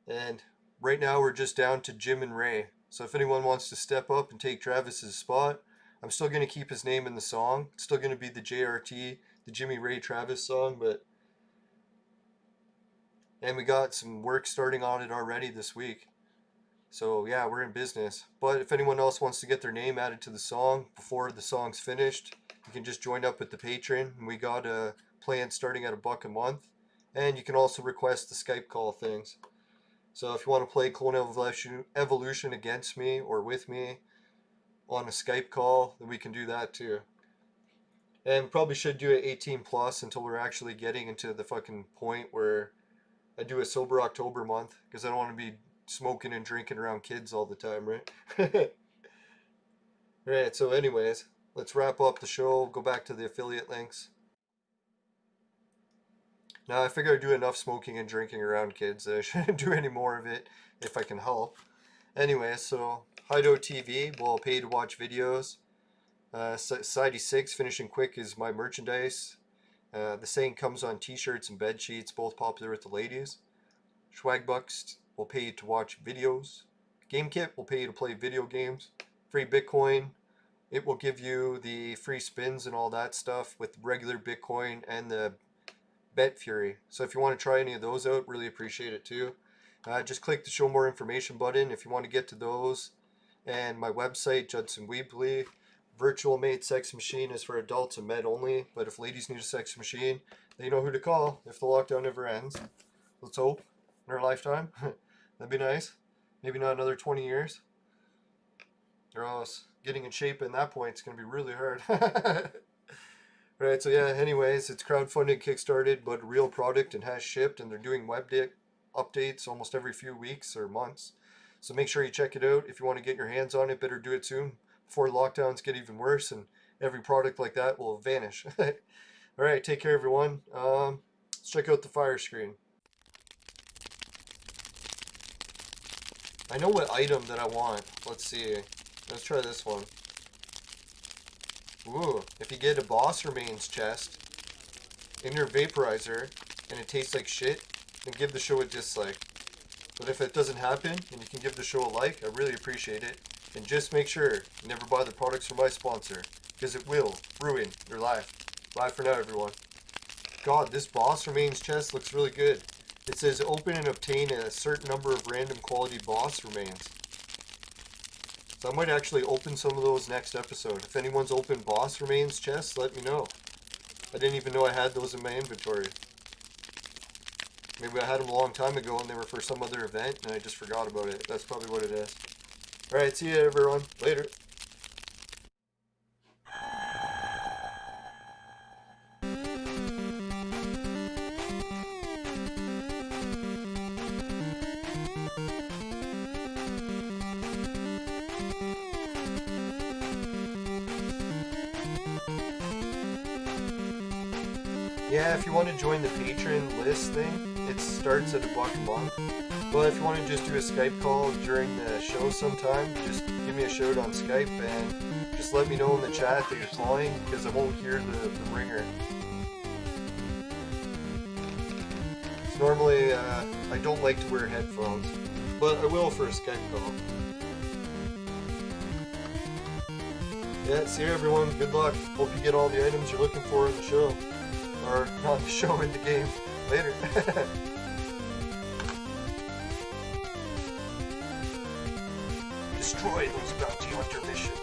And right now we're just down to Jim and Ray. So if anyone wants to step up and take Travis's spot, I'm still going to keep his name in the song. It's still going to be the JRT, the Jimmy Ray Travis song, but... And we got some work starting on it already this week. So yeah, we're in business. But if anyone else wants to get their name added to the song before the song's finished, you can just join up with the Patreon. We got a plan starting at $1 a month. And you can also request the Skype call things. So if you want to play Clone Evolution against me or with me on a Skype call, then we can do that too. And probably should do it 18 plus until we're actually getting into the fucking point where I do a sober October month, because I don't want to be smoking and drinking around kids all the time, right? Right, so anyways, let's wrap up the show, go back to the affiliate links. Now, I figure I do enough smoking and drinking around kids. I shouldn't do any more of it if I can help. Anyway, so Hideout TV will pay to watch videos. Society 6, Finishing Quick, is my merchandise. The saying comes on t-shirts and bed sheets, both popular with the ladies. Swagbucks will pay you to watch videos. GameKit will pay you to play video games. Free Bitcoin, it will give you the free spins and all that stuff with regular Bitcoin and the Bet Fury. So if you want to try any of those out, really appreciate it too. Just click the show more information button if you want to get to those. And my website, Judson Weebly. Virtual Mate Sex Machine is for adults and men only, but if ladies need a sex machine, they know who to call if the lockdown ever ends. Let's hope in our lifetime. That'd be nice. Maybe not another 20 years. Or else getting in shape at that point is going to be really hard. Right, so yeah, anyways, it's crowdfunded, kickstarted, but a real product and has shipped, and they're doing web updates almost every few weeks or months. So make sure you check it out. If you want to get your hands on it, better do it soon before lockdowns get even worse and every product like that will vanish. Alright, take care everyone. Let's check out the fire screen. I know what item that I want. Let's see. Let's try this one. Ooh, if you get a Boss Remains chest in your vaporizer and it tastes like shit, then give the show a dislike. But if it doesn't happen and you can give the show a like, I really appreciate it. And just make sure you never buy the products from my sponsor, because it will ruin your life. Bye for now, everyone. God, this Boss Remains chest looks really good. It says open and obtain a certain number of random quality Boss Remains. So I might actually open some of those next episode. If anyone's opened Boss Remains chests, let me know. I didn't even know I had those in my inventory. Maybe I had them a long time ago and they were for some other event and I just forgot about it. That's probably what it is. Alright, see you everyone. Later. Yeah, if you want to join the patron list thing, it starts at $1 a month. But if you want to just do a Skype call during the show sometime, just give me a shout on Skype and just let me know in the chat that you're calling, because I won't hear the ringer. So normally, I don't like to wear headphones, but I will for a Skype call. Yeah, see you everyone. Good luck. Hope you get all the items you're looking for in the show. Or not the show, in the game. Later. Destroy those bounty hunter missions.